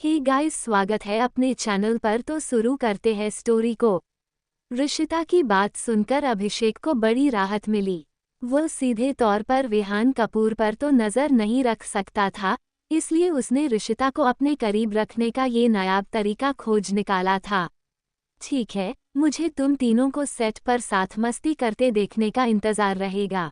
Hey guys, स्वागत है अपने चैनल पर। तो शुरू करते हैं स्टोरी को। ऋषिता की बात सुनकर अभिषेक को बड़ी राहत मिली। वह सीधे तौर पर विहान कपूर पर तो नज़र नहीं रख सकता था, इसलिए उसने ऋषिता को अपने करीब रखने का ये नायाब तरीका खोज निकाला था। ठीक है, मुझे तुम तीनों को सेट पर साथ मस्ती करते देखने का इंतजार रहेगा।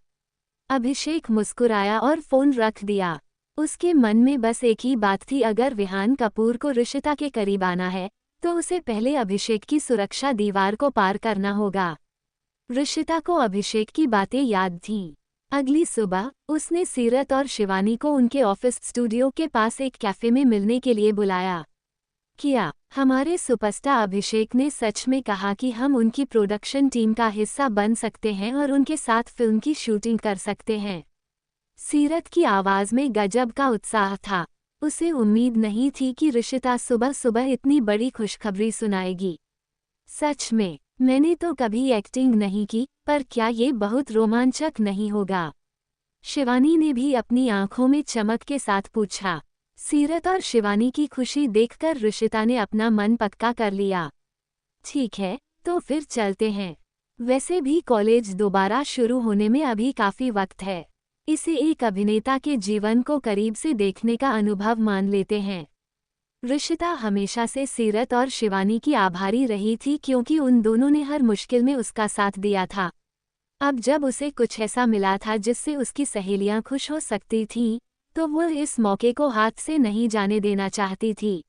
अभिषेक मुस्कुराया और फोन रख दिया। उसके मन में बस एक ही बात थी, अगर विहान कपूर को ऋषिता के करीब आना है तो उसे पहले अभिषेक की सुरक्षा दीवार को पार करना होगा। ऋषिता को अभिषेक की बातें याद थीं। अगली सुबह उसने सीरत और शिवानी को उनके ऑफिस स्टूडियो के पास एक कैफे में मिलने के लिए बुलाया। क्या हमारे सुपरस्टार अभिषेक ने सच में कहा कि हम उनकी प्रोडक्शन टीम का हिस्सा बन सकते हैं और उनके साथ फिल्म की शूटिंग कर सकते हैं? सीरत की आवाज़ में गजब का उत्साह था। उसे उम्मीद नहीं थी कि ऋषिता सुबह सुबह इतनी बड़ी खुशखबरी सुनाएगी। सच में, मैंने तो कभी एक्टिंग नहीं की, पर क्या ये बहुत रोमांचक नहीं होगा? शिवानी ने भी अपनी आंखों में चमक के साथ पूछा। सीरत और शिवानी की खुशी देखकर ऋषिता ने अपना मन पक्का कर लिया। ठीक है, तो फिर चलते हैं। वैसे भी कॉलेज दोबारा शुरू होने में अभी काफ़ी वक्त है। इसे एक अभिनेता के जीवन को करीब से देखने का अनुभव मान लेते हैं। ऋषिता हमेशा से सीरत और शिवानी की आभारी रही थी, क्योंकि उन दोनों ने हर मुश्किल में उसका साथ दिया था। अब जब उसे कुछ ऐसा मिला था जिससे उसकी सहेलियां खुश हो सकती थीं, तो वह इस मौके को हाथ से नहीं जाने देना चाहती थी।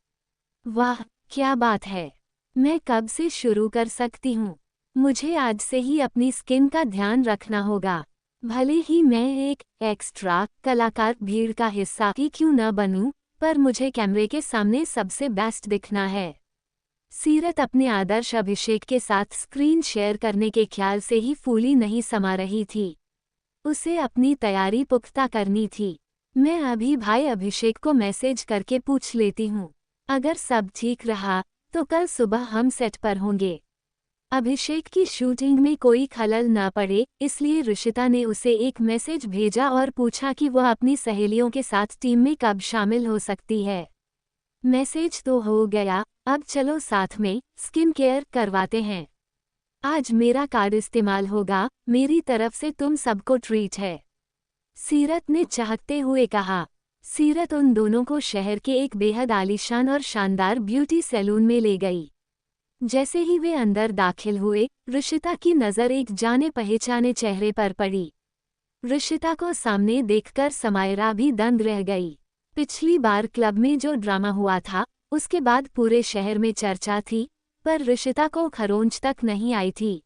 वाह, क्या बात है! मैं कब से शुरू कर सकती हूँ? मुझे आज से ही अपनी स्किन का ध्यान रखना होगा। भले ही मैं एक एक्स्ट्रा कलाकार भीड़ का हिस्सा ही क्यों न बनूं, पर मुझे कैमरे के सामने सबसे बेस्ट दिखना है। सीरत अपने आदर्श अभिषेक के साथ स्क्रीन शेयर करने के ख्याल से ही फूली नहीं समा रही थी। उसे अपनी तैयारी पुख्ता करनी थी। मैं अभी भाई अभिषेक को मैसेज करके पूछ लेती हूँ। अगर सब ठीक रहा तो कल सुबह हम सेट पर होंगे। अभिषेक की शूटिंग में कोई खलल ना पड़े, इसलिए ऋषिता ने उसे एक मैसेज भेजा और पूछा कि वह अपनी सहेलियों के साथ टीम में कब शामिल हो सकती है। मैसेज तो हो गया, अब चलो साथ में स्किन केयर करवाते हैं। आज मेरा कार्ड इस्तेमाल होगा, मेरी तरफ से तुम सबको ट्रीट है, सीरत ने चाहते हुए कहा। सीरत उन दोनों को शहर के एक बेहद आलीशान और शानदार ब्यूटी सैलून में ले गई। जैसे ही वे अंदर दाखिल हुए, ऋषिता की नज़र एक जाने पहचाने चेहरे पर पड़ी। ऋषिता को सामने देखकर समायरा भी दंग रह गई। पिछली बार क्लब में जो ड्रामा हुआ था, उसके बाद पूरे शहर में चर्चा थी, पर ऋषिता को खरोंच तक नहीं आई थी।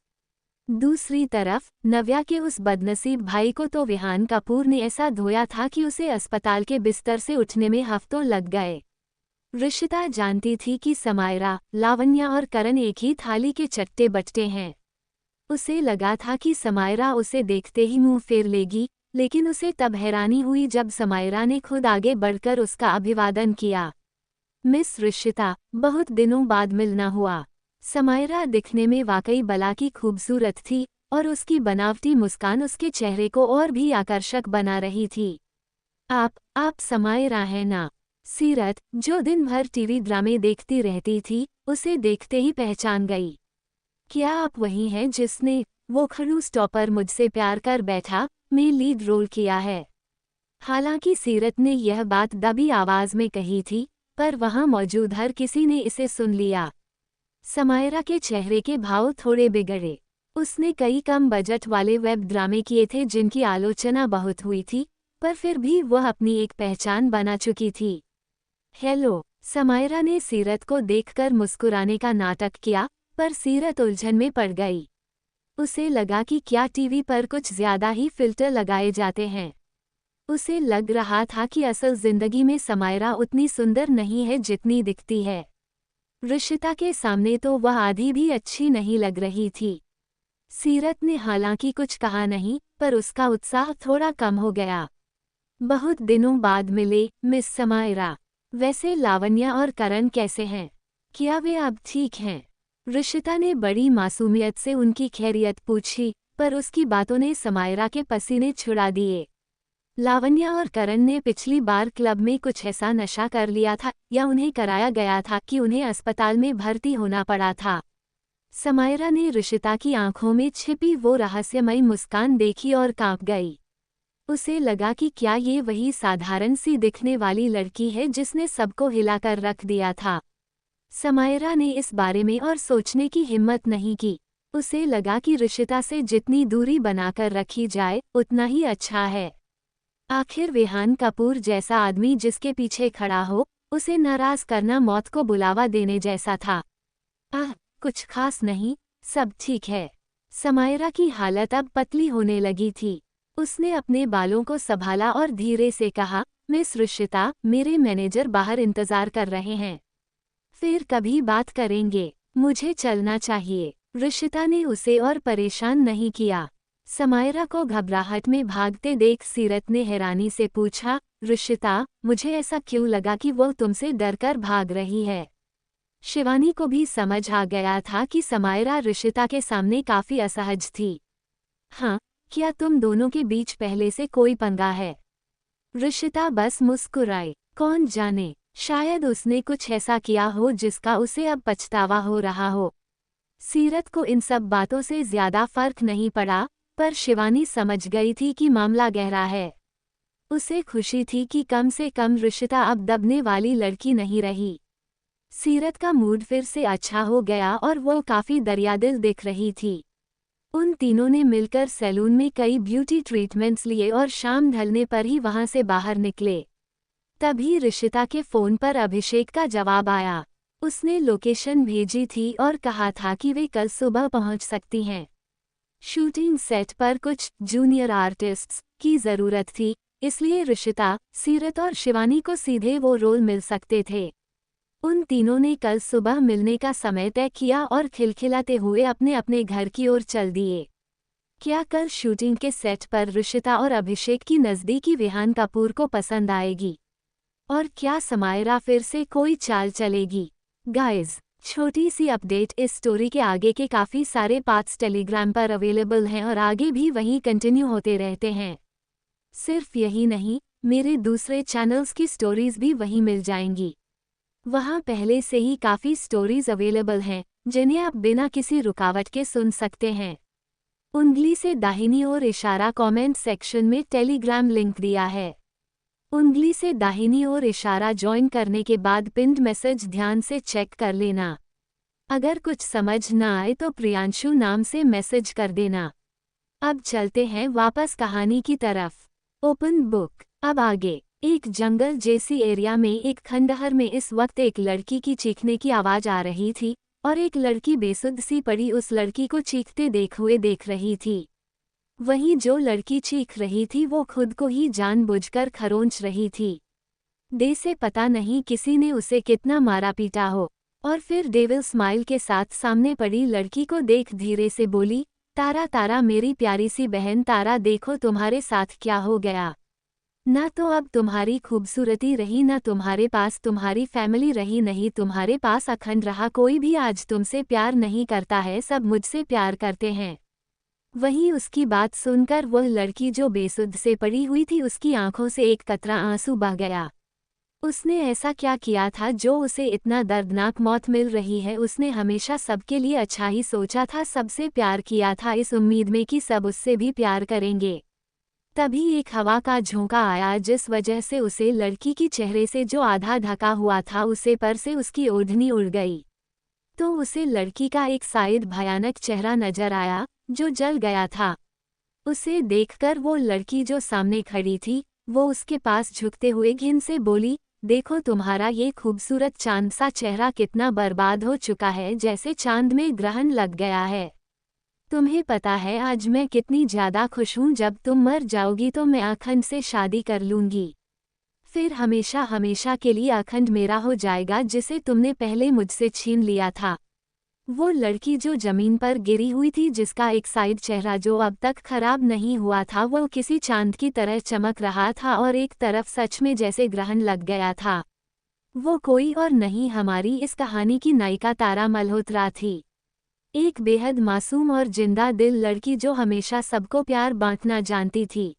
दूसरी तरफ नव्या के उस बदनसीब भाई को तो विहान कपूर ने ऐसा धोया था कि उसे अस्पताल के बिस्तर से उठने में हफ्तों लग गए। ऋषिता जानती थी कि समायरा, लावण्या और करण एक ही थाली के चट्टे बट्टे हैं। उसे लगा था कि समायरा उसे देखते ही मुंह फेर लेगी, लेकिन उसे तब हैरानी हुई जब समायरा ने खुद आगे बढ़कर उसका अभिवादन किया। मिस ऋषिता, बहुत दिनों बाद मिलना हुआ। समायरा दिखने में वाकई बला की खूबसूरत थी और उसकी बनावटी मुस्कान उसके चेहरे को और भी आकर्षक बना रही थी। आप समायरा हैं ना? सीरत, जो दिन भर टीवी ड्रामे देखती रहती थी, उसे देखते ही पहचान गई। क्या आप वही हैं जिसने वो खड़ूस टॉपर मुझसे प्यार कर बैठा में लीड रोल किया है? हालांकि सीरत ने यह बात दबी आवाज में कही थी, पर वहां मौजूद हर किसी ने इसे सुन लिया। समायरा के चेहरे के भाव थोड़े बिगड़े। उसने कई कम बजट वाले वेब ड्रामे किए थे जिनकी आलोचना बहुत हुई थी, पर फिर भी वह अपनी एक पहचान बना चुकी थी। हेलो, समायरा ने सीरत को देखकर मुस्कुराने का नाटक किया, पर सीरत उलझन में पड़ गई। उसे लगा कि क्या टीवी पर कुछ ज्यादा ही फिल्टर लगाए जाते हैं। उसे लग रहा था कि असल जिंदगी में समायरा उतनी सुंदर नहीं है जितनी दिखती है। ऋषिता के सामने तो वह आधी भी अच्छी नहीं लग रही थी। सीरत ने हालांकि कुछ कहा नहीं, पर उसका उत्साह थोड़ा कम हो गया। बहुत दिनों बाद मिले, मिस समायरा। वैसे लावण्या और करण कैसे हैं? क्या वे अब ठीक हैं? ऋषिता ने बड़ी मासूमियत से उनकी खैरियत पूछी, पर उसकी बातों ने समायरा के पसीने छुड़ा दिए। लावण्या और करण ने पिछली बार क्लब में कुछ ऐसा नशा कर लिया था या उन्हें कराया गया था कि उन्हें अस्पताल में भर्ती होना पड़ा था। समायरा ने ऋषिता की आंखों में छिपी वो रहस्यमयी मुस्कान देखी और कांप गई। उसे लगा कि क्या ये वही साधारण सी दिखने वाली लड़की है जिसने सबको हिलाकर रख दिया था। समायरा ने इस बारे में और सोचने की हिम्मत नहीं की। उसे लगा कि ऋषिता से जितनी दूरी बनाकर रखी जाए उतना ही अच्छा है। आखिर विहान कपूर जैसा आदमी जिसके पीछे खड़ा हो, उसे नाराज करना मौत को बुलावा देने जैसा था। कुछ खास नहीं, सब ठीक है। समायरा की हालत अब पतली होने लगी थी। उसने अपने बालों को संभाला और धीरे से कहा, मिस ऋषिता, मेरे मैनेजर बाहर इंतजार कर रहे हैं। फिर कभी बात करेंगे, मुझे चलना चाहिए। ऋषिता ने उसे और परेशान नहीं किया। समायरा को घबराहट में भागते देख सीरत ने हैरानी से पूछा, ऋषिता, मुझे ऐसा क्यों लगा कि वो तुमसे डरकर भाग रही है। शिवानी को भी समझ आ गया था कि समायरा ऋषिता के सामने काफी असहज थी। हाँ, क्या तुम दोनों के बीच पहले से कोई पंगा है? ऋषिता बस मुस्कुराई। कौन जाने, शायद उसने कुछ ऐसा किया हो जिसका उसे अब पछतावा हो रहा हो। सीरत को इन सब बातों से ज्यादा फर्क नहीं पड़ा, पर शिवानी समझ गई थी कि मामला गहरा है। उसे खुशी थी कि कम से कम ऋषिता अब दबने वाली लड़की नहीं रही। सीरत का मूड फिर से अच्छा हो गया और वो काफी दरियादिल दिख रही थी। उन तीनों ने मिलकर सैलून में कई ब्यूटी ट्रीटमेंट्स लिए और शाम ढलने पर ही वहां से बाहर निकले। तभी ऋषिता के फोन पर अभिषेक का जवाब आया। उसने लोकेशन भेजी थी और कहा था कि वे कल सुबह पहुंच सकती हैं। शूटिंग सेट पर कुछ जूनियर आर्टिस्ट्स की जरूरत थी, इसलिए ऋषिता, सीरत और शिवानी को सीधे वो रोल मिल सकते थे। उन तीनों ने कल सुबह मिलने का समय तय किया और खिलखिलाते हुए अपने अपने घर की ओर चल दिए। क्या कल शूटिंग के सेट पर ऋषिता और अभिषेक की नज़दीकी विहान कपूर को पसंद आएगी? और क्या समायरा फिर से कोई चाल चलेगी? गाइज, छोटी सी अपडेट, इस स्टोरी के आगे के काफ़ी सारे पार्ट्स टेलीग्राम पर अवेलेबल हैं और आगे भी वहीं कंटिन्यू होते रहते हैं। सिर्फ यही नहीं, मेरे दूसरे चैनल्स की स्टोरीज भी वहीं मिल जाएंगी। वहाँ पहले से ही काफ़ी स्टोरीज अवेलेबल हैं जिन्हें आप बिना किसी रुकावट के सुन सकते हैं। उंगली से दाहिनी ओर इशारा कमेंट सेक्शन में टेलीग्राम लिंक दिया है। उंगली से दाहिनी ओर इशारा ज्वाइन करने के बाद पिन्ड मैसेज ध्यान से चेक कर लेना। अगर कुछ समझ ना आए तो प्रियांशु नाम से मैसेज कर देना। अब चलते हैं वापस कहानी की तरफ। Open book. अब आगे। एक जंगल जैसी एरिया में एक खंडहर में इस वक्त एक लड़की की चीखने की आवाज आ रही थी और एक लड़की बेसुध सी पड़ी उस लड़की को चीखते देख रही थी। वहीं जो लड़की चीख रही थी वो खुद को ही जानबूझकर खरोंच रही थी। दे से पता नहीं किसी ने उसे कितना मारा पीटा हो। और फिर डेविल स्माइल के साथ सामने पड़ी लड़की को देख धीरे से बोली, तारा तारा, मेरी प्यारी सी बहन तारा, देखो तुम्हारे साथ क्या हो गया। ना तो अब तुम्हारी खूबसूरती रही, ना तुम्हारे पास तुम्हारी फैमिली रही, नहीं तुम्हारे पास अखंड रहा कोई भी आज तुमसे प्यार नहीं करता है, सब मुझसे प्यार करते हैं। वहीं उसकी बात सुनकर वह लड़की जो बेसुध से पड़ी हुई थी उसकी आंखों से एक कतरा आंसू बह गया। उसने ऐसा क्या किया था जो उसे इतना दर्दनाक मौत मिल रही है? उसने हमेशा सबके लिए अच्छा ही सोचा था, सबसे प्यार किया था इस उम्मीद में कि सब उससे भी प्यार करेंगे। तभी एक हवा का झोंका आया जिस वजह से उसे लड़की की चेहरे से जो आधा ढका हुआ था उसे पर से उसकी ओढ़नी उड़ गई। तो उसे लड़की का एक साइड भयानक चेहरा नजर आया जो जल गया था। उसे देखकर वो लड़की जो सामने खड़ी थी वो उसके पास झुकते हुए घिन से बोली, देखो तुम्हारा ये खूबसूरत चांद सा चेहरा कितना बर्बाद हो चुका है, जैसे चांद में ग्रहण लग गया है। तुम्हें पता है आज मैं कितनी ज़्यादा खुश हूँ, जब तुम मर जाओगी तो मैं अखंड से शादी कर लूँगी। फिर हमेशा हमेशा के लिए अखंड मेरा हो जाएगा जिसे तुमने पहले मुझसे छीन लिया था। वो लड़की जो जमीन पर गिरी हुई थी, जिसका एक साइड चेहरा जो अब तक खराब नहीं हुआ था वो किसी चांद की तरह चमक रहा था और एक तरफ सच में जैसे ग्रहण लग गया था। वो कोई और नहीं, हमारी इस कहानी की नायिका तारा मल्होत्रा थी। एक बेहद मासूम और जिंदा दिल लड़की जो हमेशा सबको प्यार बांटना जानती थी।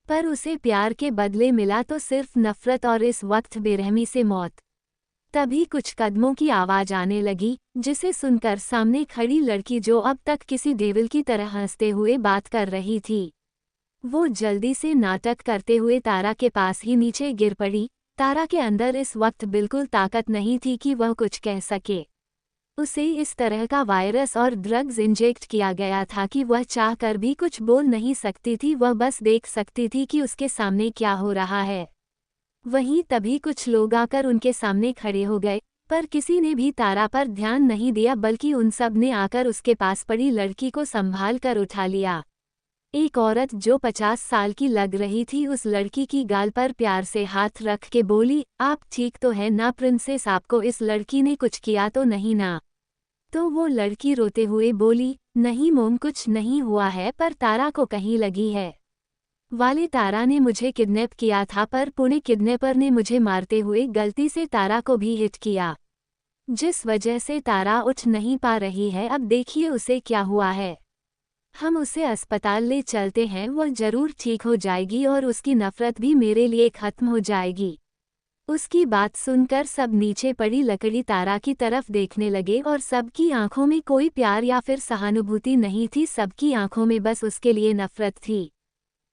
पर उसे प्यार के बदले मिला तो सिर्फ नफरत और इस वक्त बेरहमी से मौत। तभी कुछ कदमों की आवाज आने लगी, जिसे सुनकर सामने खड़ी लड़की, जो अब तक किसी डेविल की तरह हंसते हुए बात कर रही थी, वो जल्दी से नाटक करते हुए तारा के पास ही नीचे गिर पड़ी। तारा के अंदर इस वक्त बिल्कुल ताकत नहीं थी कि वह कुछ कह सके। उसे इस तरह का वायरस और ड्रग्स इंजेक्ट किया गया था कि वह चाह कर भी कुछ बोल नहीं सकती थी, वह बस देख सकती थी कि उसके सामने क्या हो रहा है। वहीं तभी कुछ लोग आकर उनके सामने खड़े हो गए, पर किसी ने भी तारा पर ध्यान नहीं दिया, बल्कि उन सब ने आकर उसके पास पड़ी लड़की को संभाल कर उठा लिया। एक औरत जो 50 साल की लग रही थी, उस लड़की की गाल पर प्यार से हाथ रख के बोली, आप ठीक तो है ना प्रिंसेस, आपको इस लड़की ने कुछ किया तो नहीं ना? तो वो लड़की रोते हुए बोली, नहीं मोम, कुछ नहीं हुआ है, पर तारा को कहीं लगी है। वाले तारा ने मुझे किडनैप किया था, पर पुणे किडनैपर ने मुझे मारते हुए गलती से तारा को भी हिट किया, जिस वजह से तारा उठ नहीं पा रही है। अब देखिए उसे क्या हुआ है। हम उसे अस्पताल ले चलते हैं, वह जरूर ठीक हो जाएगी और उसकी नफरत भी मेरे लिए खत्म हो जाएगी। उसकी बात सुनकर सब नीचे पड़ी लकड़ी तारा की तरफ देखने लगे और सबकी आंखों में कोई प्यार या फिर सहानुभूति नहीं थी, सबकी आंखों में बस उसके लिए नफरत थी।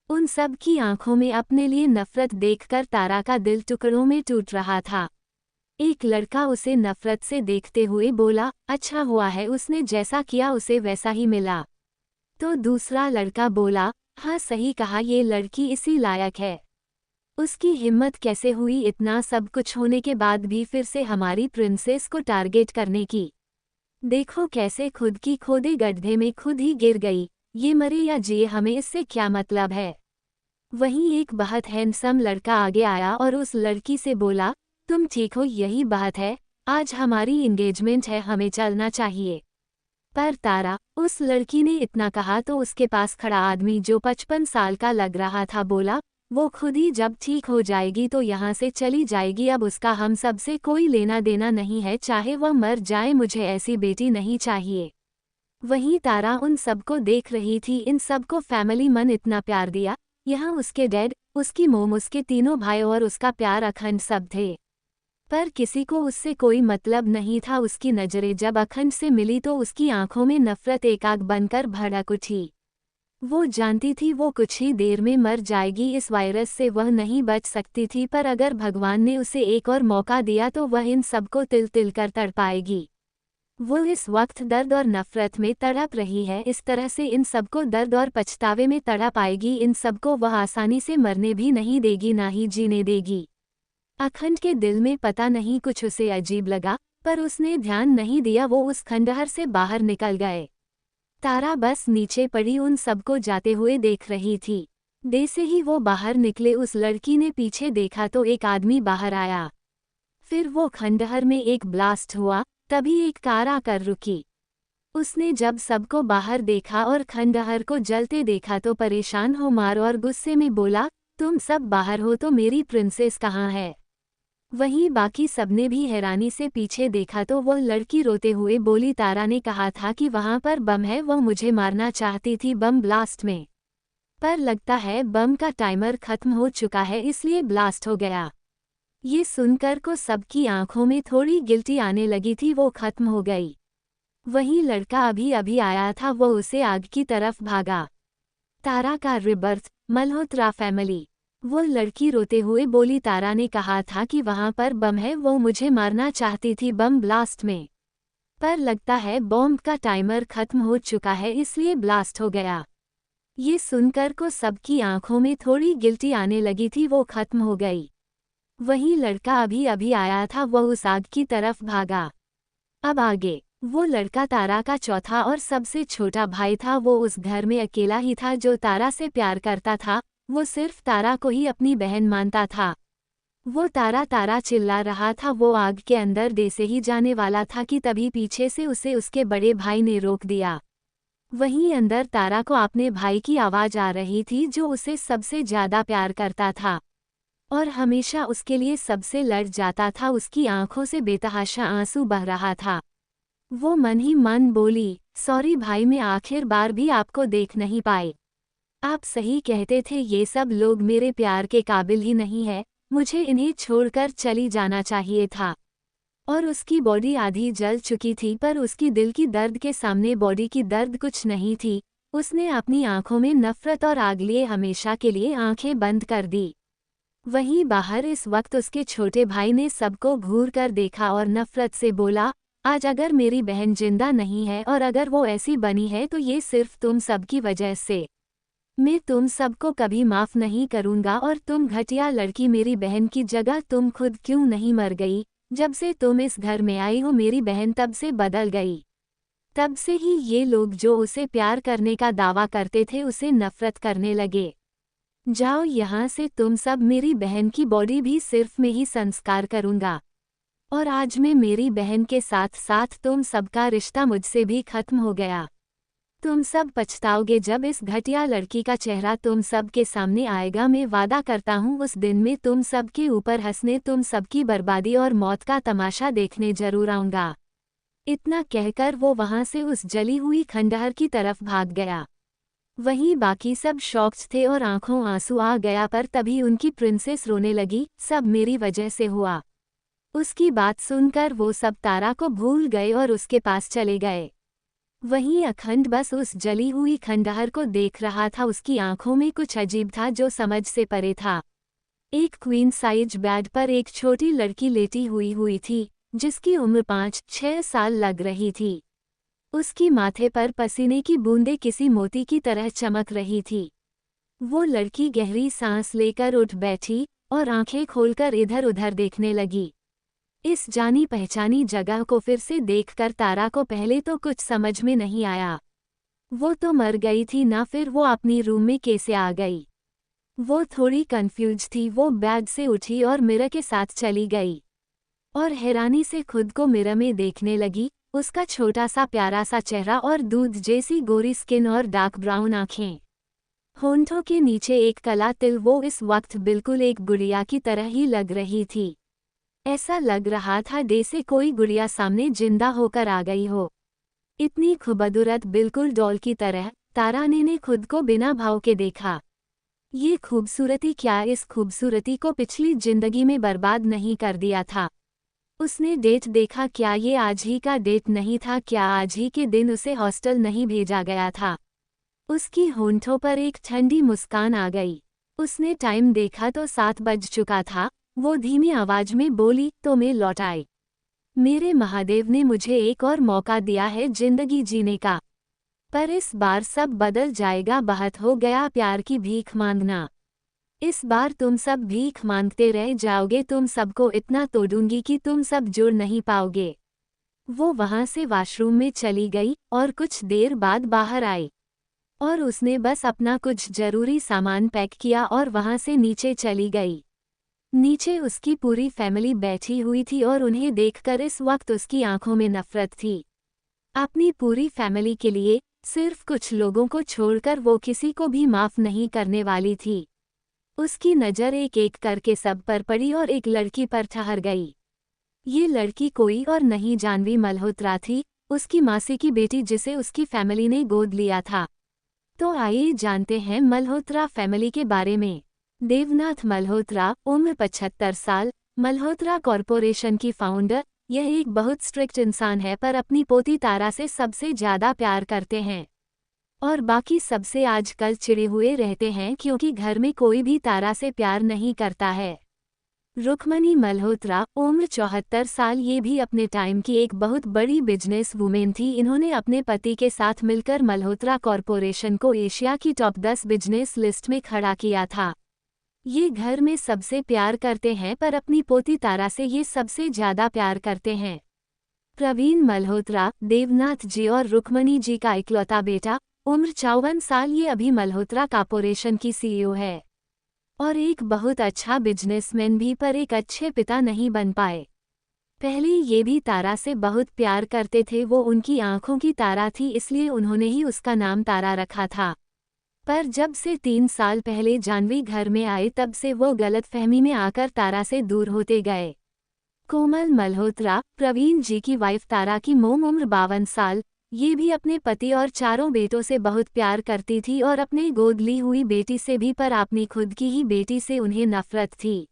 उन सब की आंखों में अपने लिए नफरत देखकर तारा का दिल टुकड़ों में टूट रहा था। एक लड़का उसे नफरत से देखते हुए बोला, अच्छा हुआ है, उसने जैसा किया उसे वैसा ही मिला। तो दूसरा लड़का बोला, हाँ सही कहा, ये लड़की इसी लायक है। उसकी हिम्मत कैसे हुई इतना सब कुछ होने के बाद भी फिर से हमारी प्रिंसेस को टारगेट करने की। देखो कैसे खुद की खोदे गड्ढे में खुद ही गिर गई। ये मरे या जिए हमें इससे क्या मतलब है। वहीं एक बहुत हैंडसम लड़का आगे आया और उस लड़की से बोला, तुम ठीक हो? यही बात है, आज हमारी एंगेजमेंट है, हमें चलना चाहिए। पर तारा, उस लड़की ने इतना कहा तो उसके पास खड़ा आदमी जो 55 साल का लग रहा था बोला, वो खुद ही जब ठीक हो जाएगी तो यहाँ से चली जाएगी, अब उसका हम सब से कोई लेना देना नहीं है, चाहे वह मर जाए, मुझे ऐसी बेटी नहीं चाहिए। वहीं तारा उन सबको देख रही थी, इन सबको फैमिली मन इतना प्यार दिया। यहाँ उसके डैड, उसकी मोम, उसके तीनों भाई और उसका प्यार अखंड सब थे, पर किसी को उससे कोई मतलब नहीं था। उसकी नज़रें जब अखंड से मिली तो उसकी आंखों में नफरत एक आग बनकर भड़क उठी। वो जानती थी वो कुछ ही देर में मर जाएगी, इस वायरस से वह नहीं बच सकती थी, पर अगर भगवान ने उसे एक और मौका दिया तो वह इन सबको तिल तिल कर तड़पाएगी। वो इस वक्त दर्द और नफरत में तड़प रही है, इस तरह से इन सबको दर्द और पछतावे में तड़प आएगी। इन सबको वह आसानी से मरने भी नहीं देगी, ना ही जीने देगी। अखंड के दिल में पता नहीं कुछ उसे अजीब लगा, पर उसने ध्यान नहीं दिया, वो उस खंडहर से बाहर निकल गए। तारा बस नीचे पड़ी उन सबको जाते हुए देख रही थी। जैसे ही वो बाहर निकले उस लड़की ने पीछे देखा तो एक आदमी बाहर आया। फिर वो खंडहर में एक ब्लास्ट हुआ, तभी एक कार आकर रुकी। उसने जब सबको बाहर देखा और खंडहर को जलते देखा तो परेशान हो मार और गुस्से में बोला, तुम सब बाहर हो तो मेरी प्रिंसेस कहाँ है? वहीं बाकी सबने भी हैरानी से पीछे देखा तो वो लड़की रोते हुए बोली, तारा ने कहा था कि वहां पर बम है, वो मुझे मारना चाहती थी बम ब्लास्ट में, पर लगता है बम का टाइमर खत्म हो चुका है इसलिए ब्लास्ट हो गया। ये सुनकर को सबकी आंखों में थोड़ी गिल्टी आने लगी थी, वो खत्म हो गई। वहीं लड़का अभी अभी आया था, वो उसे आग की तरफ भागा। तारा का रिबर्थ, मल्होत्रा फैमिली। वो लड़की रोते हुए बोली, तारा ने कहा था कि वहां पर बम है, वो मुझे मारना चाहती थी बम ब्लास्ट में, पर लगता है बॉम्ब का टाइमर खत्म हो चुका है इसलिए ब्लास्ट हो गया। ये सुनकर को सबकी आंखों में थोड़ी गिल्टी आने लगी थी, वो खत्म हो गई। वहीं लड़का अभी अभी आया था, वह उस आग की तरफ भागा। अब आगे वो लड़का तारा का चौथा और सबसे छोटा भाई था। वो उस घर में अकेला ही था जो तारा से प्यार करता था, वो सिर्फ तारा को ही अपनी बहन मानता था। वो तारा तारा चिल्ला रहा था, वो आग के अंदर दे से ही जाने वाला था कि तभी पीछे से उसे उसके बड़े भाई ने रोक दिया। वहीं अंदर तारा को अपने भाई की आवाज़ आ रही थी जो उसे सबसे ज़्यादा प्यार करता था और हमेशा उसके लिए सबसे लड़ जाता था। उसकी आंखों से बेतहाशा आंसू बह रहा था। वो मन ही मन बोली, सॉरी भाई, मैं आखिर बार भी आपको देख नहीं पाई। आप सही कहते थे, ये सब लोग मेरे प्यार के काबिल ही नहीं है, मुझे इन्हें छोड़कर चली जाना चाहिए था। और उसकी बॉडी आधी जल चुकी थी, पर उसकी दिल की दर्द के सामने बॉडी की दर्द कुछ नहीं थी। उसने अपनी आंखों में नफरत और आग लिए हमेशा के लिए आंखें बंद कर दी। वहीं बाहर इस वक्त उसके छोटे भाई ने सबको घूर कर देखा और नफरत से बोला, आज अगर मेरी बहन जिंदा नहीं है और अगर वो ऐसी बनी है तो ये सिर्फ तुम सबकी वजह से। मैं तुम सबको कभी माफ नहीं करूंगा। और तुम घटिया लड़की, मेरी बहन की जगह तुम खुद क्यों नहीं मर गई? जब से तुम इस घर में आई हो मेरी बहन तब से बदल गई। तब से ही ये लोग जो उसे प्यार करने का दावा करते थे उसे नफरत करने लगे। जाओ यहाँ से तुम सब, मेरी बहन की बॉडी भी सिर्फ मैं ही संस्कार करूंगा। और आज मैं मेरी बहन के साथ साथ तुम सबका रिश्ता मुझसे भी खत्म हो गया। तुम सब पछताओगे जब इस घटिया लड़की का चेहरा तुम सब के सामने आएगा। मैं वादा करता हूँ उस दिन में तुम सब के ऊपर हंसने, तुम सबकी बर्बादी और मौत का तमाशा देखने जरूर आऊंगा। इतना कहकर वो वहां से उस जली हुई खंडहर की तरफ भाग गया। वहीं बाकी सब शॉक्ड थे और आंखों आंसू आ गया, पर तभी उनकी प्रिंसेस रोने लगी, सब मेरी वजह से हुआ। उसकी बात सुनकर वो सब तारा को भूल गए और उसके पास चले गए। वहीं अखंड बस उस जली हुई खंडहर को देख रहा था। उसकी आंखों में कुछ अजीब था जो समझ से परे था। एक क्वीन साइज बेड पर एक छोटी लड़की लेटी हुई थी, जिसकी उम्र 5-6 साल लग रही थी। उसकी माथे पर पसीने की बूंदें किसी मोती की तरह चमक रही थी। वो लड़की गहरी सांस लेकर उठ बैठी और आंखें खोलकर इधर उधर देखने लगी। इस जानी पहचानी जगह को फिर से देखकर तारा को पहले तो कुछ समझ में नहीं आया। वो तो मर गई थी ना, फिर वो अपनी रूम में कैसे आ गई? वो थोड़ी कंफ्यूज थी। वो बेड से उठी और मिरर के साथ चली गई और हैरानी से खुद को मिरर में देखने लगी। उसका छोटा सा प्यारा सा चेहरा और दूध जैसी गोरी स्किन और डार्क ब्राउन आंखें, होंठों के नीचे एक काला तिल। वो इस वक्त बिल्कुल एक गुड़िया की तरह ही लग रही थी। ऐसा लग रहा था जैसे कोई गुड़िया सामने जिंदा होकर आ गई हो। इतनी खूबसूरत, बिल्कुल डॉल की तरह। तारा ने खुद को बिना भाव के देखा। ये खूबसूरती क्या, इस खूबसूरती को पिछली जिंदगी में बर्बाद नहीं कर दिया था? उसने डेट देखा, क्या ये आज ही का डेट नहीं था? क्या आज ही के दिन उसे हॉस्टल नहीं भेजा गया था? उसकी होंठों पर एक ठंडी मुस्कान आ गई। उसने टाइम देखा तो 7 बज चुका था। वो धीमी आवाज में बोली, तो मैं लौट आई। मेरे महादेव ने मुझे एक और मौका दिया है जिंदगी जीने का, पर इस बार सब बदल जाएगा। बहुत हो गया प्यार की भीख मांगना। इस बार तुम सब भीख मांगते रह जाओगे। तुम सबको इतना तोड़ूंगी कि तुम सब जुड़ नहीं पाओगे। वो वहां से वॉशरूम में चली गई और कुछ देर बाद बाहर आई और उसने बस अपना कुछ जरूरी सामान पैक किया और वहां से नीचे चली गई। नीचे उसकी पूरी फैमिली बैठी हुई थी और उन्हें देखकर इस वक्त उसकी आंखों में नफरत थी। अपनी पूरी फैमिली के लिए, सिर्फ कुछ लोगों को छोड़कर वो किसी को भी माफ नहीं करने वाली थी। उसकी नज़र एक एक करके सब पर पड़ी और एक लड़की पर ठहर गई। ये लड़की कोई और नहीं, जानवी मल्होत्रा थी, उसकी मासी की बेटी जिसे उसकी फैमिली ने गोद लिया था। तो आइए जानते हैं मल्होत्रा फैमिली के बारे में। देवनाथ मल्होत्रा, उम्र 75 साल, मल्होत्रा कॉरपोरेशन की फाउंडर। यह एक बहुत स्ट्रिक्ट इंसान है, पर अपनी पोती तारा से सबसे ज़्यादा प्यार करते हैं और बाकी सबसे आजकल चिढ़े हुए रहते हैं क्योंकि घर में कोई भी तारा से प्यार नहीं करता है। रुक्मणी मल्होत्रा, उम्र 74 साल, ये भी अपने टाइम की एक बहुत बड़ी बिजनेस वुमेन थी। इन्होंने अपने पति के साथ मिलकर मल्होत्रा कॉरपोरेशन को एशिया की टॉप 10 बिजनेस लिस्ट में खड़ा किया था। ये घर में सबसे प्यार करते हैं, पर अपनी पोती तारा से ये सबसे ज़्यादा प्यार करते हैं। प्रवीण मल्होत्रा, देवनाथ जी और रुक्मणी जी का इकलौता बेटा, उम्र 54 साल, ये अभी मल्होत्रा कॉरपोरेशन की सीईओ है और एक बहुत अच्छा बिजनेसमैन भी, पर एक अच्छे पिता नहीं बन पाए। पहले ये भी तारा से बहुत प्यार करते थे। वो उनकी आंखों की तारा थी, इसलिए उन्होंने ही उसका नाम तारा रखा था। पर जब से 3 साल पहले जानवी घर में आए तब से वो गलतफहमी में आकर तारा से दूर होते गए। कोमल मल्होत्रा, प्रवीण जी की वाइफ तारा की मोम, उम्र 52 साल, ये भी अपने पति और चारों बेटों से बहुत प्यार करती थी और अपने गोद ली हुई बेटी से भी, पर अपनी खुद की ही बेटी से उन्हें नफरत थी।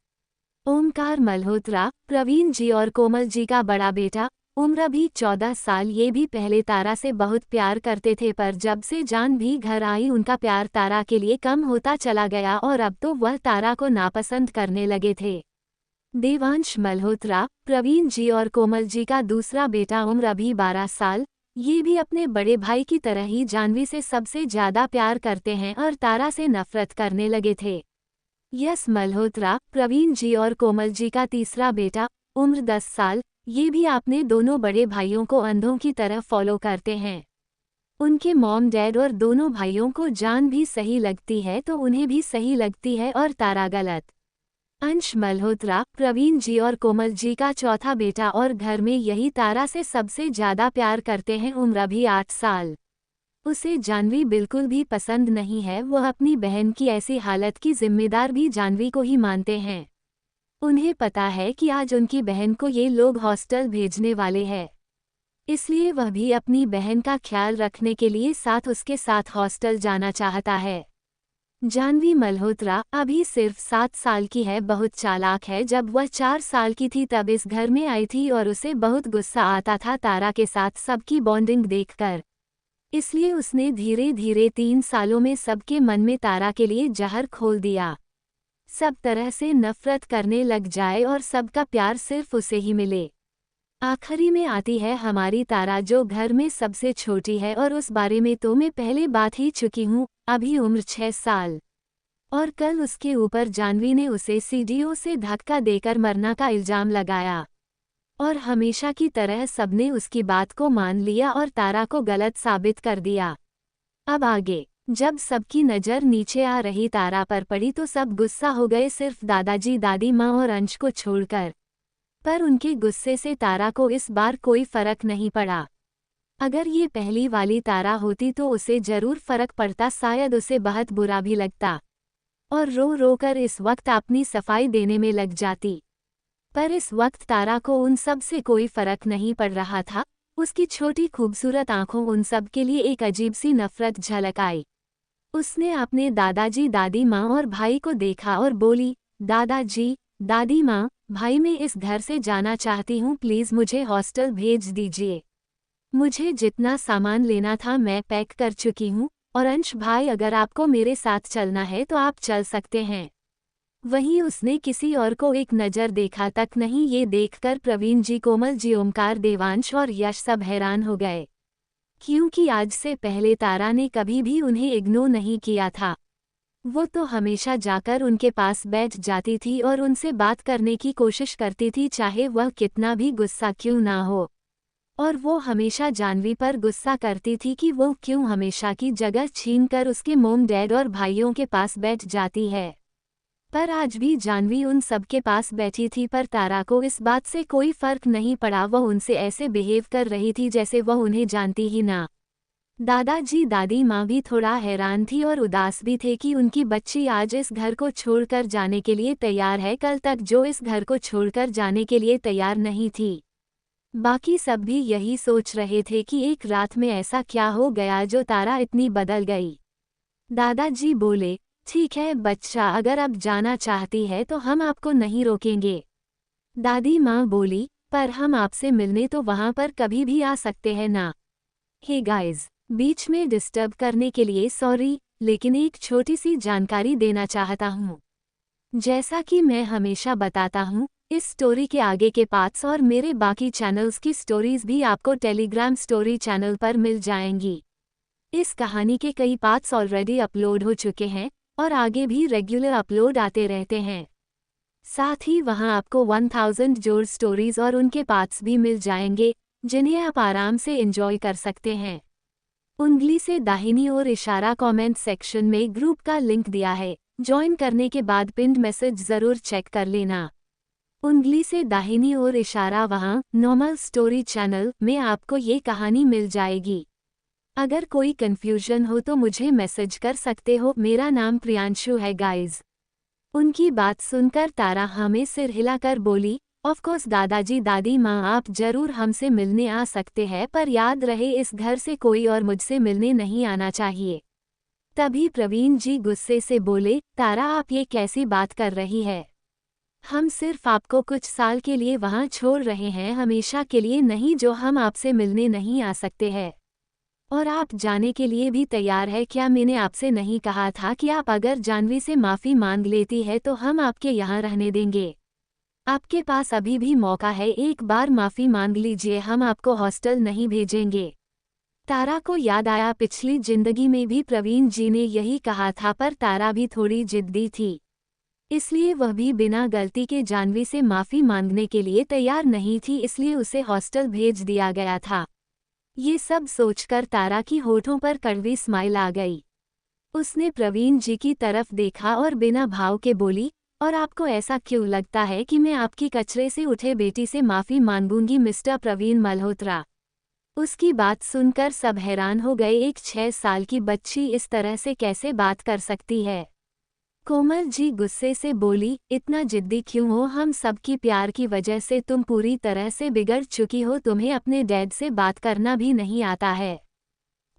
ओमकार मल्होत्रा, प्रवीण जी और कोमल जी का बड़ा बेटा, उम्र भी 14 साल, ये भी पहले तारा से बहुत प्यार करते थे, पर जब से जाह्नवी घर आई उनका प्यार तारा के लिए कम होता चला गया और अब तो वह तारा को नापसंद करने लगे थे। देवांश मल्होत्रा, प्रवीण जी और कोमल जी का दूसरा बेटा, उम्र भी 12 साल, ये भी अपने बड़े भाई की तरह ही जाह्नवी से सबसे ज्यादा प्यार करते हैं और तारा से नफरत करने लगे थे। यश मल्होत्रा, प्रवीण जी और कोमल जी का तीसरा बेटा, उम्र 10 साल, ये भी अपने दोनों बड़े भाइयों को अंधों की तरह फॉलो करते हैं। उनके मॉम डैड और दोनों भाइयों को जाह्नवी सही लगती है तो उन्हें भी सही लगती है और तारा गलत। अंश मल्होत्रा, प्रवीण जी और कोमल जी का चौथा बेटा और घर में यही तारा से सबसे ज्यादा प्यार करते हैं, उम्र भी 8 साल। उसे जाह्नवी बिल्कुल भी पसंद नहीं है, वह अपनी बहन की ऐसी हालत की जिम्मेदार भी जाह्नवी को ही मानते हैं। उन्हें पता है कि आज उनकी बहन को ये लोग हॉस्टल भेजने वाले हैं, इसलिए वह भी अपनी बहन का ख्याल रखने के लिए उसके साथ हॉस्टल जाना चाहता है। जाह्नवी मल्होत्रा अभी सिर्फ 7 साल की है, बहुत चालाक है। जब वह 4 साल की थी तब इस घर में आई थी और उसे बहुत गुस्सा आता था तारा के साथ सबकी बॉन्डिंग देखकर, इसलिए उसने धीरे धीरे 3 सालों में सबके मन में तारा के लिए जहर खोल दिया। सब तरह से नफरत करने लग जाए और सबका प्यार सिर्फ उसे ही मिले। आखिरी में आती है हमारी तारा, जो घर में सबसे छोटी है, और उस बारे में तो मैं पहले बात ही चुकी हूँ। अभी उम्र 6 साल, और कल उसके ऊपर जाह्नवी ने उसे सीढ़ियों से धक्का देकर मरना का इल्जाम लगाया, और हमेशा की तरह सबने उसकी बात को मान लिया और तारा को गलत साबित कर दिया। अब आगे जब सबकी नज़र नीचे आ रही तारा पर पड़ी तो सब गुस्सा हो गए, सिर्फ दादाजी दादी माँ और अंश को छोड़कर। पर उनके गुस्से से तारा को इस बार कोई फर्क नहीं पड़ा। अगर ये पहली वाली तारा होती तो उसे जरूर फर्क पड़ता, शायद उसे बहुत बुरा भी लगता और रो रो कर इस वक्त अपनी सफाई देने में लग जाती। पर इस वक्त तारा को उन सब से कोई फर्क नहीं पड़ रहा था। उसकी छोटी खूबसूरत आंखों उन सब के लिए एक अजीब सी नफरत झलक आई। उसने अपने दादाजी दादी माँ और भाई को देखा और बोली, दादाजी दादी माँ, भाई मैं इस घर से जाना चाहती हूँ, प्लीज़ मुझे हॉस्टल भेज दीजिए। मुझे जितना सामान लेना था मैं पैक कर चुकी हूँ, और अंश भाई अगर आपको मेरे साथ चलना है तो आप चल सकते हैं। वहीं उसने किसी और को एक नज़र देखा तक नहीं। ये देखकर प्रवीण जी, कोमल जी, ओमकार, देवांश और यश सब हैरान हो गए, क्योंकि आज से पहले तारा ने कभी भी उन्हें इग्नोर नहीं किया था। वो तो हमेशा जाकर उनके पास बैठ जाती थी और उनसे बात करने की कोशिश करती थी, चाहे वह कितना भी गुस्सा क्यों ना हो। और वो हमेशा जाह्नवी पर गुस्सा करती थी कि वो क्यों हमेशा की जगह छीनकर उसके मॉम डैड और भाइयों के पास बैठ जाती है। पर आज भी जाह्नवी उन सबके पास बैठी थी, पर तारा को इस बात से कोई फर्क नहीं पड़ा। वह उनसे ऐसे बिहेव कर रही थी जैसे वह उन्हें जानती ही ना। दादाजी दादी माँ भी थोड़ा हैरान थी और उदास भी थे कि उनकी बच्ची आज इस घर को छोड़कर जाने के लिए तैयार है, कल तक जो इस घर को छोड़कर जाने के लिए तैयार नहीं थी। बाकी सब भी यही सोच रहे थे कि एक रात में ऐसा क्या हो गया जो तारा इतनी बदल गई। दादाजी बोले, ठीक है बच्चा, अगर अब जाना चाहती है तो हम आपको नहीं रोकेंगे। दादी माँ बोली, पर हम आपसे मिलने तो वहाँ पर कभी भी आ सकते हैं ना। हे गाइज, बीच में डिस्टर्ब करने के लिए सॉरी, लेकिन एक छोटी सी जानकारी देना चाहता हूँ। जैसा कि मैं हमेशा बताता हूँ, इस स्टोरी के आगे के पार्ट्स और मेरे बाकी चैनल्स की स्टोरीज भी आपको टेलीग्राम स्टोरी चैनल पर मिल जाएंगी। इस कहानी के कई पार्ट्स ऑलरेडी अपलोड हो चुके हैं और आगे भी रेगुलर अपलोड आते रहते हैं। साथ ही वहां आपको 1000 जोड़ स्टोरीज और उनके पार्ट्स भी मिल जाएंगे, जिन्हें आप आराम से एंजॉय कर सकते हैं। उंगली से दाहिनी ओर इशारा कमेंट सेक्शन में ग्रुप का लिंक दिया है, ज्वाइन करने के बाद पिन्ड मैसेज ज़रूर चेक कर लेना। उंगली से दाहिनी ओर इशारा वहाँ नॉर्मल स्टोरी चैनल में आपको ये कहानी मिल जाएगी। अगर कोई कन्फ्यूजन हो तो मुझे मैसेज कर सकते हो। मेरा नाम प्रियांशु है गाइज। उनकी बात सुनकर तारा हमें सिर हिलाकर बोली, ऑफ कोर्स दादाजी दादी माँ, आप जरूर हमसे मिलने आ सकते हैं, पर याद रहे इस घर से कोई और मुझसे मिलने नहीं आना चाहिए। तभी प्रवीण जी गुस्से से बोले, तारा आप ये कैसी बात कर रही है? हम सिर्फ आपको कुछ साल के लिए वहाँ छोड़ रहे हैं, हमेशा के लिए नहीं। जो हम आपसे मिलने नहीं आ सकते हैं। और आप जाने के लिए भी तैयार है क्या? मैंने आपसे नहीं कहा था कि आप अगर जाह्नवी से माफ़ी मांग लेती है तो हम आपके यहाँ रहने देंगे? आपके पास अभी भी मौका है, एक बार माफ़ी मांग लीजिए, हम आपको हॉस्टल नहीं भेजेंगे। तारा को याद आया पिछली जिंदगी में भी प्रवीण जी ने यही कहा था, पर तारा भी थोड़ी जिद्दी थी, इसलिए वह भी बिना गलती के जाह्नवी से माफ़ी मांगने के लिए तैयार नहीं थी, इसलिए उसे हॉस्टल भेज दिया गया था। ये सब सोचकर तारा की होठों पर कड़वी स्माइल आ गई। उसने प्रवीण जी की तरफ देखा और बिना भाव के बोली, और आपको ऐसा क्यों लगता है कि मैं आपकी कचरे से उठे बेटी से माफ़ी मांगूंगी मिस्टर प्रवीण मल्होत्रा? उसकी बात सुनकर सब हैरान हो गए। एक 6 साल की बच्ची इस तरह से कैसे बात कर सकती है? कोमल जी गुस्से से बोली, इतना जिद्दी क्यों हो? हम सबकी प्यार की वजह से तुम पूरी तरह से बिगड़ चुकी हो, तुम्हें अपने डैड से बात करना भी नहीं आता है।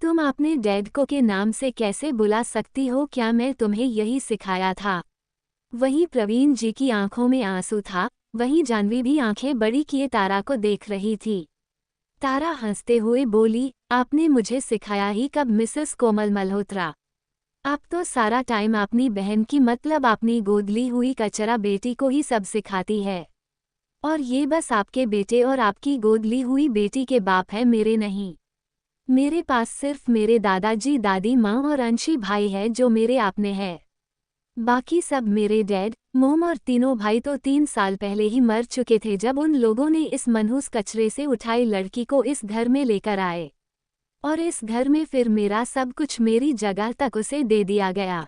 तुम अपने डैड को के नाम से कैसे बुला सकती हो? क्या मैं तुम्हें यही सिखाया था? वहीं प्रवीण जी की आंखों में आंसू था, वहीं जाह्नवी भी आंखें बड़ी किए तारा को देख रही थी। तारा हंसते हुए बोली, आपने मुझे सिखाया ही कब मिसेस कोमल मल्होत्रा? आप तो सारा टाइम अपनी बहन की, मतलब अपनी गोद ली हुई कचरा बेटी को ही सब सिखाती है। और ये बस आपके बेटे और आपकी गोद ली हुई बेटी के बाप है, मेरे नहीं। मेरे पास सिर्फ मेरे दादाजी दादी माँ और अंशी भाई है जो मेरे आपने हैं। बाकी सब मेरे डैड मोम और तीनों भाई तो 3 साल पहले ही मर चुके थे जब उन लोगों ने इस मनहूस कचरे से उठाई लड़की को इस घर में लेकर आए। और इस घर में फिर मेरा सब कुछ, मेरी जगह तक उसे दे दिया गया।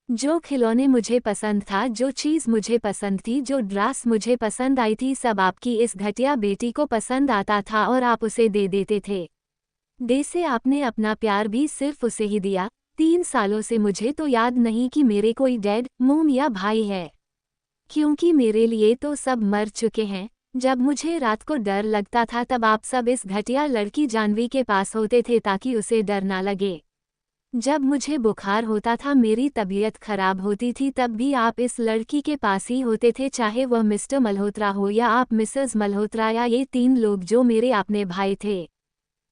जो खिलौने मुझे पसंद था, जो चीज़ मुझे पसंद थी, जो ड्रेस मुझे पसंद आई थी, सब आपकी इस घटिया बेटी को पसंद आता था और आप उसे दे देते थे। से आपने अपना प्यार भी सिर्फ उसे ही दिया। 3 सालों से मुझे तो याद नहीं कि मेरे कोई डैड मोम या भाई है, क्योंकि मेरे लिए तो सब मर चुके हैं। जब मुझे रात को डर लगता था तब आप सब इस घटिया लड़की जाह्नवी के पास होते थे ताकि उसे डर ना लगे। जब मुझे बुखार होता था, मेरी तबीयत खराब होती थी, तब भी आप इस लड़की के पास ही होते थे, चाहे वह मिस्टर मल्होत्रा हो या आप मिसेस मल्होत्रा या ये 3 लोग जो मेरे अपने भाई थे।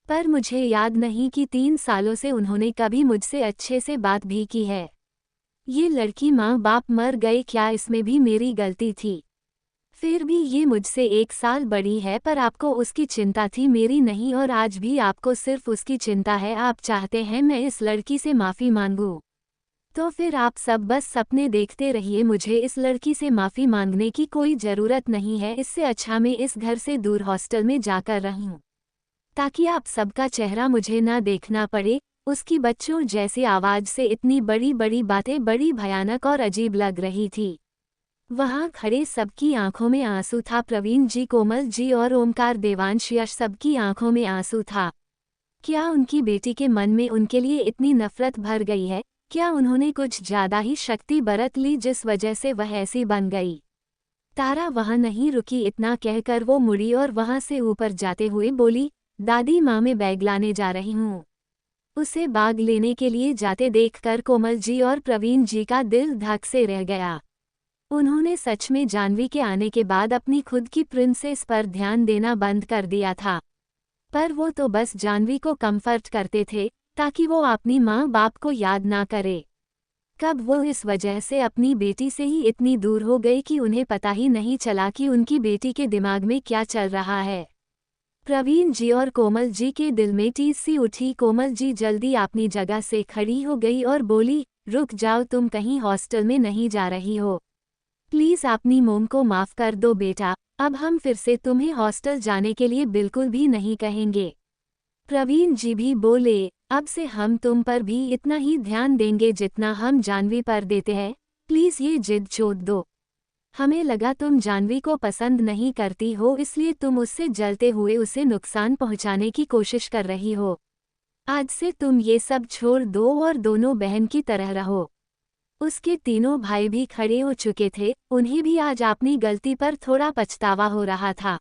पर मुझे याद नहीं कि 3 सालों से उन्होंने कभी मुझसे अच्छे से बात भी की है। ये लड़की माँ बाप मर गए, क्या इसमें भी मेरी गलती थी? फिर भी ये मुझसे 1 साल बड़ी है, पर आपको उसकी चिंता थी, मेरी नहीं, और आज भी आपको सिर्फ उसकी चिंता है। आप चाहते हैं मैं इस लड़की से माफ़ी मांगूं? तो फिर आप सब बस सपने देखते रहिए, मुझे इस लड़की से माफ़ी मांगने की कोई ज़रूरत नहीं है। इससे अच्छा मैं इस घर से दूर हॉस्टल में जाकर रहूं, ताकि आप सबका चेहरा मुझे ना देखना पड़े। उसकी बच्चों जैसी आवाज़ से इतनी बड़ी बड़ी बातें बड़ी भयानक और अजीब लग रही थी। वहाँ खड़े सबकी आंखों में आंसू था, प्रवीण जी, कोमल जी और ओमकार, देवांश, यश, सबकी आंखों में आंसू था। क्या उनकी बेटी के मन में उनके लिए इतनी नफरत भर गई है? क्या उन्होंने कुछ ज़्यादा ही शक्ति बरत ली जिस वजह से वह ऐसी बन गई? तारा वहाँ नहीं रुकी, इतना कहकर वो मुड़ी और वहाँ से ऊपर जाते हुए बोली, दादी माँ, मैं बैग लाने जा रही हूँ। उसे बैग लेने के लिए जाते देखकर कोमल जी और प्रवीण जी का दिल धक से रह गया। उन्होंने सच में जाह्नवी के आने के बाद अपनी खुद की प्रिंसेस पर ध्यान देना बंद कर दिया था, पर वो तो बस जाह्नवी को कंफर्ट करते थे ताकि वो अपनी माँ बाप को याद ना करे। कब वो इस वजह से अपनी बेटी से ही इतनी दूर हो गई कि उन्हें पता ही नहीं चला कि उनकी बेटी के दिमाग में क्या चल रहा है। प्रवीण जी और कोमल जी के दिल में टीस सी उठी। कोमल जी जल्दी अपनी जगह से खड़ी हो गई और बोली, रुक जाओ, तुम कहीं हॉस्टल में नहीं जा रही हो। प्लीज़ अपनी मोम को माफ़ कर दो बेटा, अब हम फिर से तुम्हें हॉस्टल जाने के लिए बिल्कुल भी नहीं कहेंगे। प्रवीण जी भी बोले, अब से हम तुम पर भी इतना ही ध्यान देंगे जितना हम जाह्नवी पर देते हैं। प्लीज़ ये जिद छोड़ दो। हमें लगा तुम जाह्नवी को पसंद नहीं करती हो, इसलिए तुम उससे जलते हुए उसे नुकसान पहुंचाने की कोशिश कर रही हो। आज से तुम ये सब छोड़ दो और दोनों बहन की तरह रहो। उसके तीनों भाई भी खड़े हो चुके थे, उन्हें भी आज अपनी गलती पर थोड़ा पछतावा हो रहा था।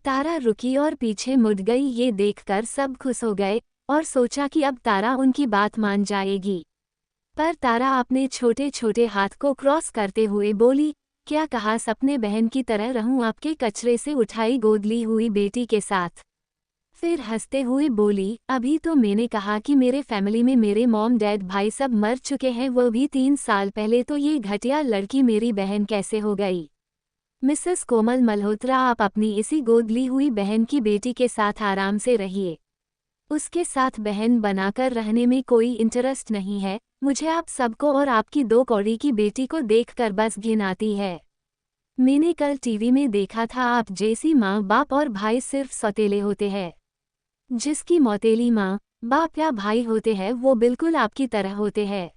तारा रुकी और पीछे मुड़ गई। ये देखकर सब खुश हो गए और सोचा कि अब तारा उनकी बात मान जाएगी। पर तारा अपने छोटे छोटे हाथ को क्रॉस करते हुए बोली, क्या कहा सपने बहन की तरह रहूं आपके कचरे से उठाई गोद ली हुई बेटी के साथ। फिर हंसते हुए बोली, अभी तो मैंने कहा कि मेरे फैमिली में मेरे मॉम डैड भाई सब मर चुके हैं, वो भी 3 साल पहले, तो ये घटिया लड़की मेरी बहन कैसे हो गई। मिसेस कोमल मल्होत्रा, आप अपनी इसी गोद ली हुई बहन की बेटी के साथ आराम से रहिए। उसके साथ बहन बनाकर रहने में कोई इंटरेस्ट नहीं है। मुझे आप सबको और आपकी 2 कौड़ी की बेटी को देखकर बस घिन आती है। मैंने कल टीवी में देखा था, आप जैसी माँ बाप और भाई सिर्फ सौतेले होते हैं। जिसकी मौतेली माँ बाप या भाई होते हैं वो बिल्कुल आपकी तरह होते हैं।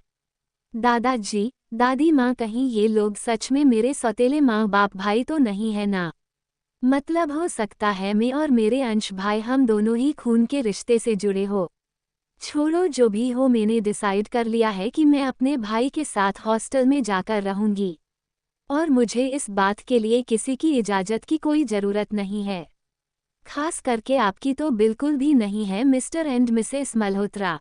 दादाजी, दादी माँ, कहीं ये लोग सच में मेरे सौतेले माँ बाप भाई तो नहीं है ना। मतलब हो सकता है मैं और मेरे अंश भाई हम दोनों ही खून के रिश्ते से जुड़े हो। छोड़ो, जो भी हो, मैंने डिसाइड कर लिया है कि मैं अपने भाई के साथ हॉस्टल में जाकर रहूंगी और मुझे इस बात के लिए किसी की इजाज़त की कोई ज़रूरत नहीं है। खास करके आपकी तो बिल्कुल भी नहीं है मिस्टर एंड मिसेस मल्होत्रा।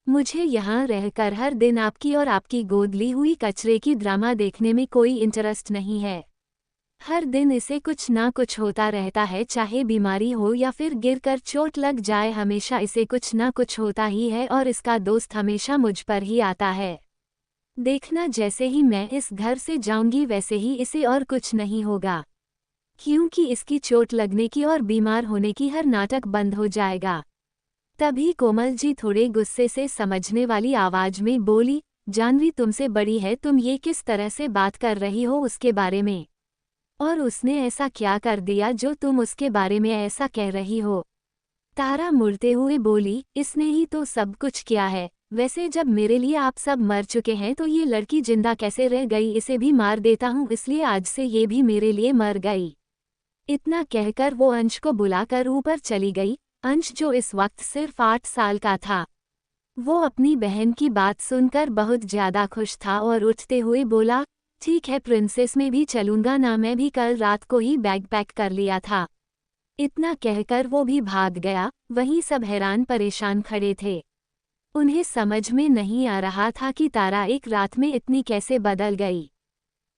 मुझे यहाँ रहकर हर दिन आपकी और आपकी गोद ली हुई कचरे की ड्रामा देखने में कोई इंटरेस्ट नहीं है। हर दिन इसे कुछ ना कुछ होता रहता है, चाहे बीमारी हो या फिर गिरकर चोट लग जाए, हमेशा इसे कुछ ना कुछ होता ही है और इसका दोस्त हमेशा मुझ पर ही आता है। देखना, जैसे ही मैं इस घर से जाऊंगी वैसे ही इसे और कुछ नहीं होगा, क्योंकि इसकी चोट लगने की और बीमार होने की हर नाटक बंद हो जाएगा। तभी कोमल जी थोड़े गुस्से से समझने वाली आवाज में बोली, जानवी तुमसे बड़ी है, तुम ये किस तरह से बात कर रही हो उसके बारे में? और उसने ऐसा क्या कर दिया जो तुम उसके बारे में ऐसा कह रही हो? तारा मुड़ते हुए बोली, इसने ही तो सब कुछ किया है। वैसे जब मेरे लिए आप सब मर चुके हैं तो ये लड़की जिंदा कैसे रह गई? इसे भी मार देता हूँ, इसलिए आज से ये भी मेरे लिए मर गई। इतना कहकर वो अंश को बुलाकर ऊपर चली गई। अंश, जो इस वक्त सिर्फ 8 साल का था, वो अपनी बहन की बात सुनकर बहुत ज्यादा खुश था और उठते हुए बोला, ठीक है प्रिंसेस, मैं भी चलूंगा ना, मैं भी कल रात को ही बैग पैक कर लिया था। इतना कहकर वो भी भाग गया। वहीं सब हैरान परेशान खड़े थे। उन्हें समझ में नहीं आ रहा था कि तारा एक रात में इतनी कैसे बदल गई।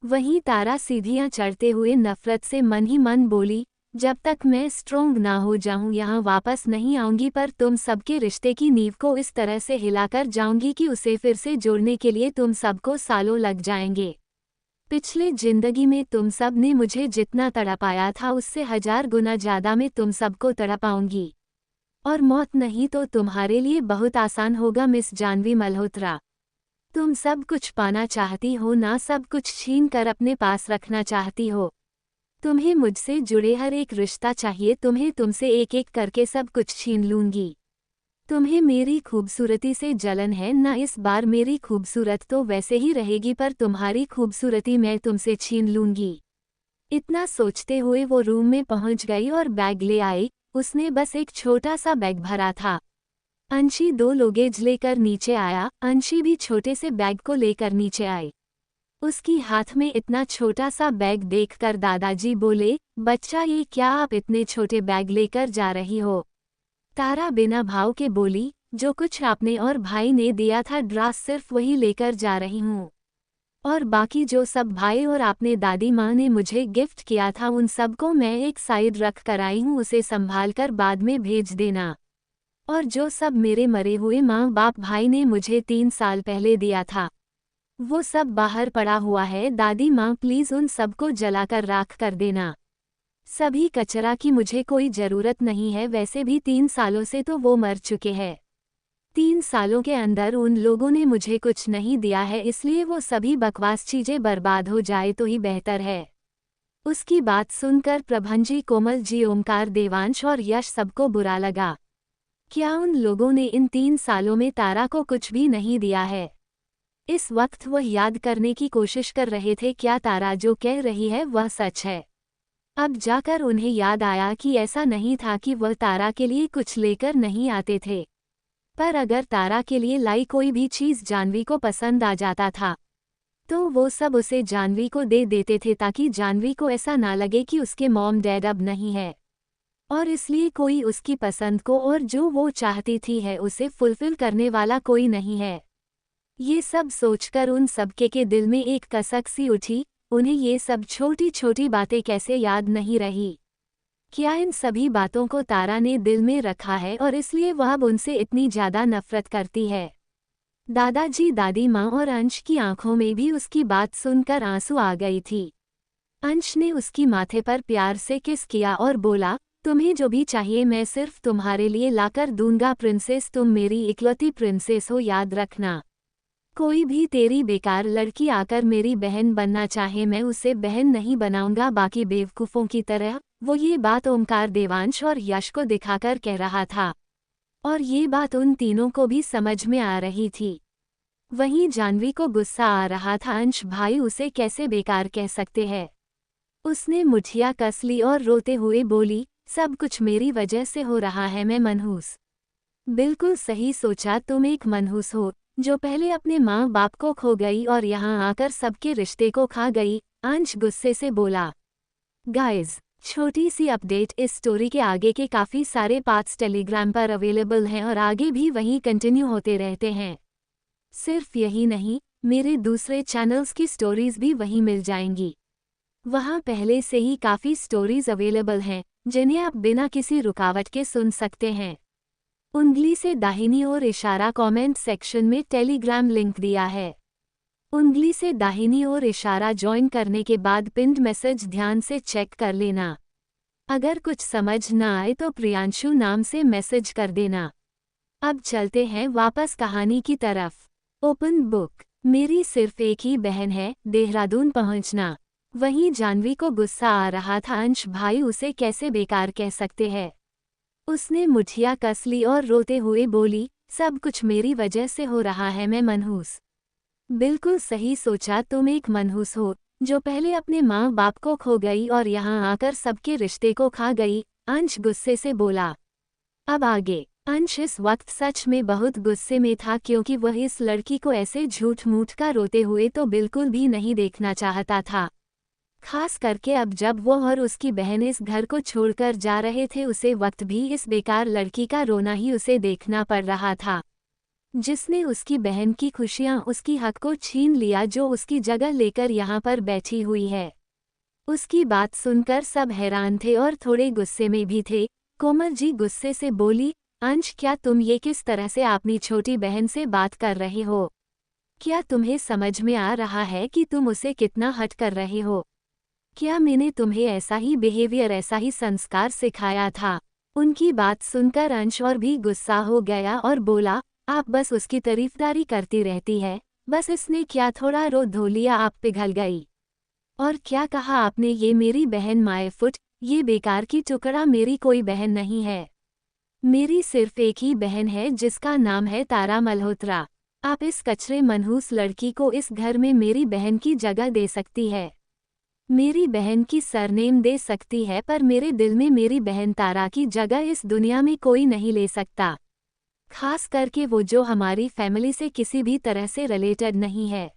वहीं तारा सीढ़ियां चढ़ते हुए नफरत से मन ही मन बोली, जब तक मैं स्ट्रोंग ना हो जाऊं यहाँ वापस नहीं आऊंगी, पर तुम सबके रिश्ते की नींव को इस तरह से हिलाकर जाऊंगी कि उसे फिर से जोड़ने के लिए तुम सबको सालों लग जाएंगे। पिछले जिंदगी में तुम सब ने मुझे जितना तड़पाया था उससे 1000 गुना ज्यादा मैं तुम सबको तड़पाऊंगी। और मौत नहीं तो तुम्हारे लिए बहुत आसान होगा मिस जानवी मल्होत्रा। तुम सब कुछ पाना चाहती हो ना, सब कुछ छीन कर अपने पास रखना चाहती हो। तुम्हें मुझसे जुड़े हर एक रिश्ता चाहिए, तुम्हें तुमसे एक एक करके सब कुछ छीन लूंगी। तुम्हें मेरी खूबसूरती से जलन है ना, इस बार मेरी खूबसूरत तो वैसे ही रहेगी पर तुम्हारी खूबसूरती मैं तुमसे छीन लूंगी। इतना सोचते हुए वो रूम में पहुंच गई और बैग ले आई। उसने बस एक छोटा सा बैग भरा था। अंशी 2 लगेज लेकर नीचे आया। अंशी भी छोटे से बैग को लेकर नीचे आई। उसकी हाथ में इतना छोटा सा बैग देखकर दादाजी बोले, बच्चा ये क्या आप इतने छोटे बैग लेकर जा रही हो? तारा बिना भाव के बोली, जो कुछ आपने और भाई ने दिया था ड्रास सिर्फ वही लेकर जा रही हूँ। और बाकी जो सब भाई और आपने दादी माँ ने मुझे गिफ्ट किया था उन सबको मैं एक साइड रख कर आई हूँ, उसे संभाल कर बाद में भेज देना। और जो सब मेरे मरे हुए माँ बाप भाई ने मुझे 3 साल पहले दिया था वो सब बाहर पड़ा हुआ है। दादी माँ प्लीज़ उन सबको जलाकर राख कर देना। सभी कचरा की मुझे कोई ज़रूरत नहीं है, वैसे भी 3 सालों से तो वो मर चुके हैं। 3 सालों के अंदर उन लोगों ने मुझे कुछ नहीं दिया है, इसलिए वो सभी बकवास चीज़ें बर्बाद हो जाए तो ही बेहतर है। उसकी बात सुनकर प्रभंजी, कोमल जी, ओमकार, देवांश और यश सबको बुरा लगा। क्या उन लोगों ने इन 3 सालों में तारा को कुछ भी नहीं दिया है? इस वक्त वह याद करने की कोशिश कर रहे थे क्या तारा जो कह रही है वह सच है। अब जाकर उन्हें याद आया कि ऐसा नहीं था कि वह तारा के लिए कुछ लेकर नहीं आते थे, पर अगर तारा के लिए लाई कोई भी चीज़ जानवी को पसंद आ जाता था तो वो सब उसे जानवी को दे देते थे ताकि जानवी को ऐसा ना लगे कि उसके मॉम डैड अब नहीं है और इसलिए कोई उसकी पसंद को और जो वो चाहती थी है उसे फुलफिल करने वाला कोई नहीं है। ये सब सोचकर उन सबके के दिल में एक कसक सी उठी, उन्हें ये सब छोटी छोटी बातें कैसे याद नहीं रही। क्या इन सभी बातों को तारा ने दिल में रखा है और इसलिए वह अब उनसे इतनी ज़्यादा नफरत करती है। दादाजी, दादी माँ और अंश की आंखों में भी उसकी बात सुनकर आंसू आ गई थी। अंश ने उसकी माथे पर प्यार से किस किया और बोला, तुम्हें जो भी चाहिए मैं सिर्फ तुम्हारे लिए लाकर दूंगा प्रिंसेस, तुम मेरी इकलौती प्रिंसेस हो, याद रखना। कोई भी तेरी बेकार लड़की आकर मेरी बहन बनना चाहे मैं उसे बहन नहीं बनाऊंगा बाकी बेवकूफ़ों की तरह। वो ये बात ओमकार, देवांश और यश को दिखाकर कह रहा था और ये बात उन तीनों को भी समझ में आ रही थी। वहीं जानवी को गुस्सा आ रहा था, अंश भाई उसे कैसे बेकार कह सकते हैं। उसने मुठिया कस ली और रोते हुए बोली, सब कुछ मेरी वजह से हो रहा है, मैं मनहूस। बिल्कुल सही सोचा, तुम एक मनहूस हो जो पहले अपने माँ बाप को खो गई और यहाँ आकर सबके रिश्ते को खा गई, अंश गुस्से से बोला। गाइज, छोटी सी अपडेट, इस स्टोरी के आगे के काफ़ी सारे पार्ट्स टेलीग्राम पर अवेलेबल हैं और आगे भी वहीं कंटिन्यू होते रहते हैं। सिर्फ यही नहीं, मेरे दूसरे चैनल्स की स्टोरीज भी वहीं मिल जाएंगी। वहाँ पहले से ही काफ़ी स्टोरीज अवेलेबल हैं जिन्हें आप बिना किसी रुकावट के सुन सकते हैं। उंगली से दाहिनी ओर इशारा कमेंट सेक्शन में टेलीग्राम लिंक दिया है। उंगली से दाहिनी ओर इशारा ज्वाइन करने के बाद पिन्ड मैसेज ध्यान से चेक कर लेना। अगर कुछ समझ ना आए तो प्रियांशु नाम से मैसेज कर देना। अब चलते हैं वापस कहानी की तरफ। Open book. मेरी सिर्फ एक ही बहन है, देहरादून पहुंचना। वहीं जानवी को गुस्सा आ रहा था, अंश भाई उसे कैसे बेकार कह सकते हैं। उसने मुठिया कस ली और रोते हुए बोली, सब कुछ मेरी वजह से हो रहा है, मैं मनहूस। बिल्कुल सही सोचा, तुम एक मनहूस हो जो पहले अपने माँ बाप को खो गई और यहाँ आकर सबके रिश्ते को खा गई, अंश गुस्से से बोला। अब आगे। अंश इस वक्त सच में बहुत गुस्से में था क्योंकि वह इस लड़की को ऐसे झूठ मूठ का रोते हुए तो बिल्कुल भी नहीं देखना चाहता था। खास करके अब जब वो और उसकी बहन इस घर को छोड़कर जा रहे थे, उसे वक्त भी इस बेकार लड़की का रोना ही उसे देखना पड़ रहा था, जिसने उसकी बहन की खुशियां, उसकी हक को छीन लिया, जो उसकी जगह लेकर यहाँ पर बैठी हुई है। उसकी बात सुनकर सब हैरान थे और थोड़े गुस्से में भी थे। कोमल जी गुस्से से बोली, अंश क्या तुम ये किस तरह से अपनी छोटी बहन से बात कर रहे हो? क्या तुम्हें समझ में आ रहा है कि तुम उसे कितना हर्ट कर रहे हो? क्या मैंने तुम्हें ऐसा ही बिहेवियर, ऐसा ही संस्कार सिखाया था? उनकी बात सुनकर अंश और भी गुस्सा हो गया और बोला, आप बस उसकी तारीफदारी करती रहती है, बस इसने क्या थोड़ा रो धो लिया आप पिघल गई। और क्या कहा आपने, ये मेरी बहन माए फुट, ये बेकार की टुकड़ा मेरी कोई बहन नहीं है। मेरी सिर्फ एक ही बहन है जिसका नाम है तारा मल्होत्रा। आप इस कचरे मनहूस लड़की को इस घर में मेरी बहन की जगह दे सकती है, मेरी बहन की सरनेम दे सकती है, पर मेरे दिल में मेरी बहन तारा की जगह इस दुनिया में कोई नहीं ले सकता। खास करके वो जो हमारी फैमिली से किसी भी तरह से रिलेटेड नहीं है।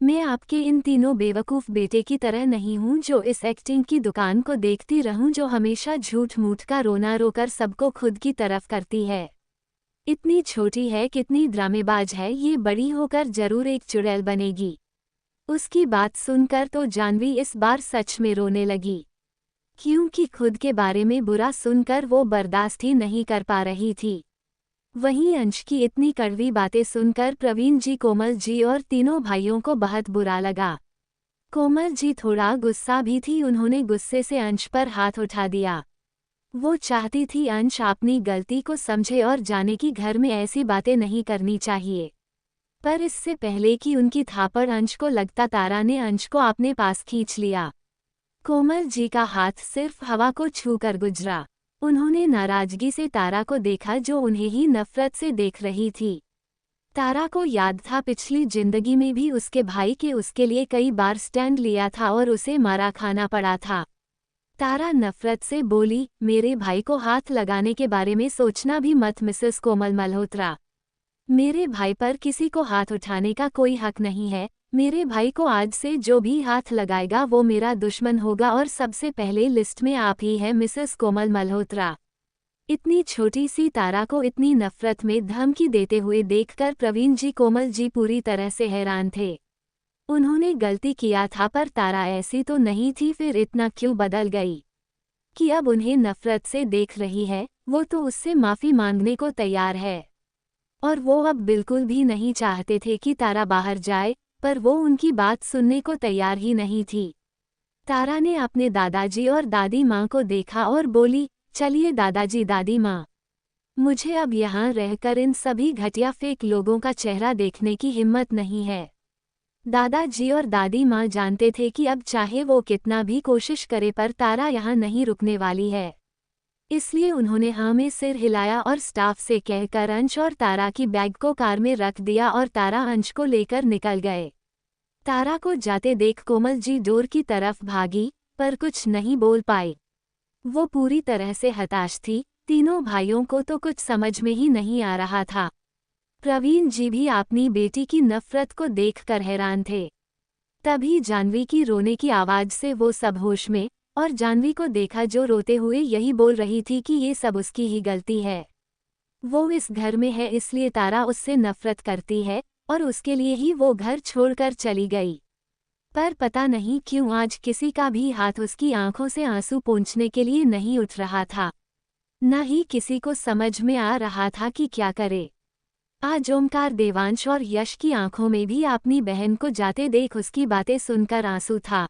मैं आपके इन तीनों बेवकूफ़ बेटे की तरह नहीं हूँ जो इस एक्टिंग की दुकान को देखती रहूँ, जो हमेशा झूठ मूठ का रोना रोकर सबको खुद की तरफ करती है। इतनी छोटी है, कितनी ड्रामेबाज है, ये बड़ी होकर जरूर एक चुड़ैल बनेगी। उसकी बात सुनकर तो जानवी इस बार सच में रोने लगी, क्योंकि खुद के बारे में बुरा सुनकर वो बर्दाश्त ही नहीं कर पा रही थी। वहीं अंश की इतनी कड़वी बातें सुनकर प्रवीण जी, कोमल जी और तीनों भाइयों को बहुत बुरा लगा। कोमल जी थोड़ा गुस्सा भी थी, उन्होंने गुस्से से अंश पर हाथ उठा दिया। वो चाहती थी अंश अपनी गलती को समझे और जाने कि घर में ऐसी बातें नहीं करनी चाहिए, पर इससे पहले कि उनकी थापड़ अंश को लगता, तारा ने अंश को अपने पास खींच लिया। कोमल जी का हाथ सिर्फ हवा को छूकर गुजरा। उन्होंने नाराजगी से तारा को देखा जो उन्हें ही नफरत से देख रही थी। तारा को याद था पिछली जिंदगी में भी उसके भाई के उसके लिए कई बार स्टैंड लिया था और उसे मारा खाना पड़ा था। तारा नफरत से बोली, मेरे भाई को हाथ लगाने के बारे में सोचना भी मत मिसेस कोमल मल्होत्रा। मेरे भाई पर किसी को हाथ उठाने का कोई हक नहीं है। मेरे भाई को आज से जो भी हाथ लगाएगा वो मेरा दुश्मन होगा और सबसे पहले लिस्ट में आप ही है मिसेस कोमल मल्होत्रा। इतनी छोटी सी तारा को इतनी नफरत में धमकी देते हुए देखकर प्रवीण जी कोमल जी पूरी तरह से हैरान थे। उन्होंने गलती किया था पर तारा ऐसी तो नहीं थी, फिर इतना क्यों बदल गई कि अब उन्हें नफरत से देख रही है। वो तो उससे माफ़ी मांगने को तैयार है और वो अब बिल्कुल भी नहीं चाहते थे कि तारा बाहर जाए, पर वो उनकी बात सुनने को तैयार ही नहीं थी। तारा ने अपने दादाजी और दादी माँ को देखा और बोली, चलिए दादाजी दादी माँ, मुझे अब यहाँ रहकर इन सभी घटिया फेक लोगों का चेहरा देखने की हिम्मत नहीं है। दादाजी और दादी माँ जानते थे कि अब चाहे वो कितना भी कोशिश करे पर तारा यहाँ नहीं रुकने वाली है। इसलिए उन्होंने हाँ में सिर हिलाया और स्टाफ से कहकर अंश और तारा की बैग को कार में रख दिया और तारा अंश को लेकर निकल गए। तारा को जाते देख कोमल जी डोर की तरफ भागी, पर कुछ नहीं बोल पाई। वो पूरी तरह से हताश थी। तीनों भाइयों को तो कुछ समझ में ही नहीं आ रहा था। प्रवीण जी भी अपनी बेटी की नफरत को देखकर हैरान थे। तभी जानवी की रोने की आवाज से वो सब होश में, और जानवी को देखा जो रोते हुए यही बोल रही थी कि ये सब उसकी ही गलती है। वो इस घर में है इसलिए तारा उससे नफरत करती है और उसके लिए ही वो घर छोड़कर चली गई। पर पता नहीं क्यों आज किसी का भी हाथ उसकी आंखों से आंसू पोंछने के लिए नहीं उठ रहा था। न ही किसी को समझ में आ रहा था कि क्या करे। आज ओमकार, देवांश और यश की आंखों में भी अपनी बहन को जाते देख उसकी बातें सुनकर आंसू था।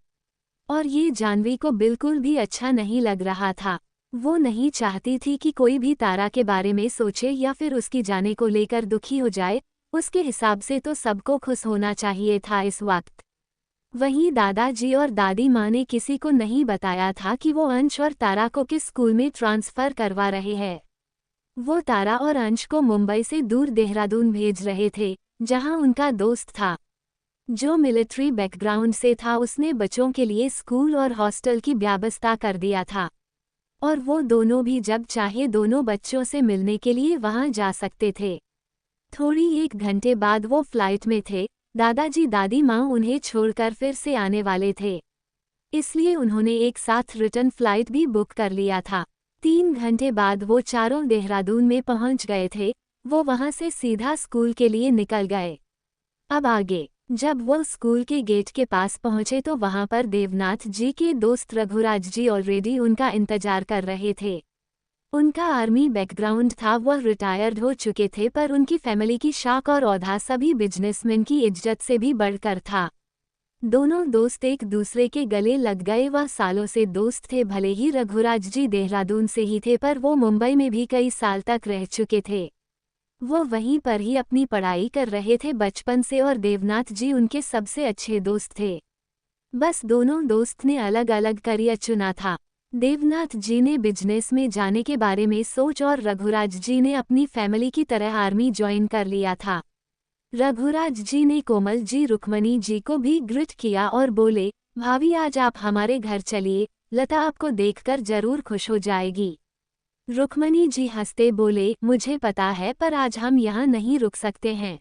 और ये जानवी को बिल्कुल भी अच्छा नहीं लग रहा था। वो नहीं चाहती थी कि कोई भी तारा के बारे में सोचे या फिर उसकी जाने को लेकर दुखी हो जाए। उसके हिसाब से तो सबको खुश होना चाहिए था इस वक्त। वहीं दादाजी और दादी माँ ने किसी को नहीं बताया था कि वो अंश और तारा को किस स्कूल में ट्रांसफ़र करवा रहे हैं। वो तारा और अंश को मुंबई से दूर देहरादून भेज रहे थे, जहां उनका दोस्त था जो मिलिट्री बैकग्राउंड से था। उसने बच्चों के लिए स्कूल और हॉस्टल की व्यवस्था कर दिया था और वो दोनों भी जब चाहे दोनों बच्चों से मिलने के लिए वहां जा सकते थे। थोड़ी एक घंटे बाद वो फ्लाइट में थे। दादाजी दादी माँ उन्हें छोड़कर फिर से आने वाले थे, इसलिए उन्होंने एक साथ रिटर्न फ्लाइट भी बुक कर लिया था। 3 घंटे बाद वो चारों देहरादून में पहुंच गए थे। वो वहां से सीधा स्कूल के लिए निकल गए। अब आगे जब वो स्कूल के गेट के पास पहुंचे तो वहां पर देवनाथ जी के दोस्त रघुराज जी ऑलरेडी उनका इंतजार कर रहे थे। उनका आर्मी बैकग्राउंड था, वह रिटायर्ड हो चुके थे, पर उनकी फैमिली की शाख और औधा सभी बिजनेसमैन की इज्जत से भी बढ़कर था। दोनों दोस्त एक दूसरे के गले लग गए। वह सालों से दोस्त थे। भले ही रघुराज जी देहरादून से ही थे, पर वो मुंबई में भी कई साल तक रह चुके थे। वो वहीं पर ही अपनी पढ़ाई कर रहे थे बचपन से और देवनाथ जी उनके सबसे अच्छे दोस्त थे। बस दोनों दोस्त ने अलग अलग करियर चुना था। देवनाथ जी ने बिजनेस में जाने के बारे में सोच और रघुराज जी ने अपनी फैमिली की तरह आर्मी ज्वाइन कर लिया था। रघुराज जी ने कोमल जी रुक्मणी जी को भी ग्रिट किया और बोले, भाभी आज आप हमारे घर चलिए, लता आपको देखकर जरूर खुश हो जाएगी। रुक्मणी जी हंसते बोले, मुझे पता है, पर आज हम यहाँ नहीं रुक सकते हैं।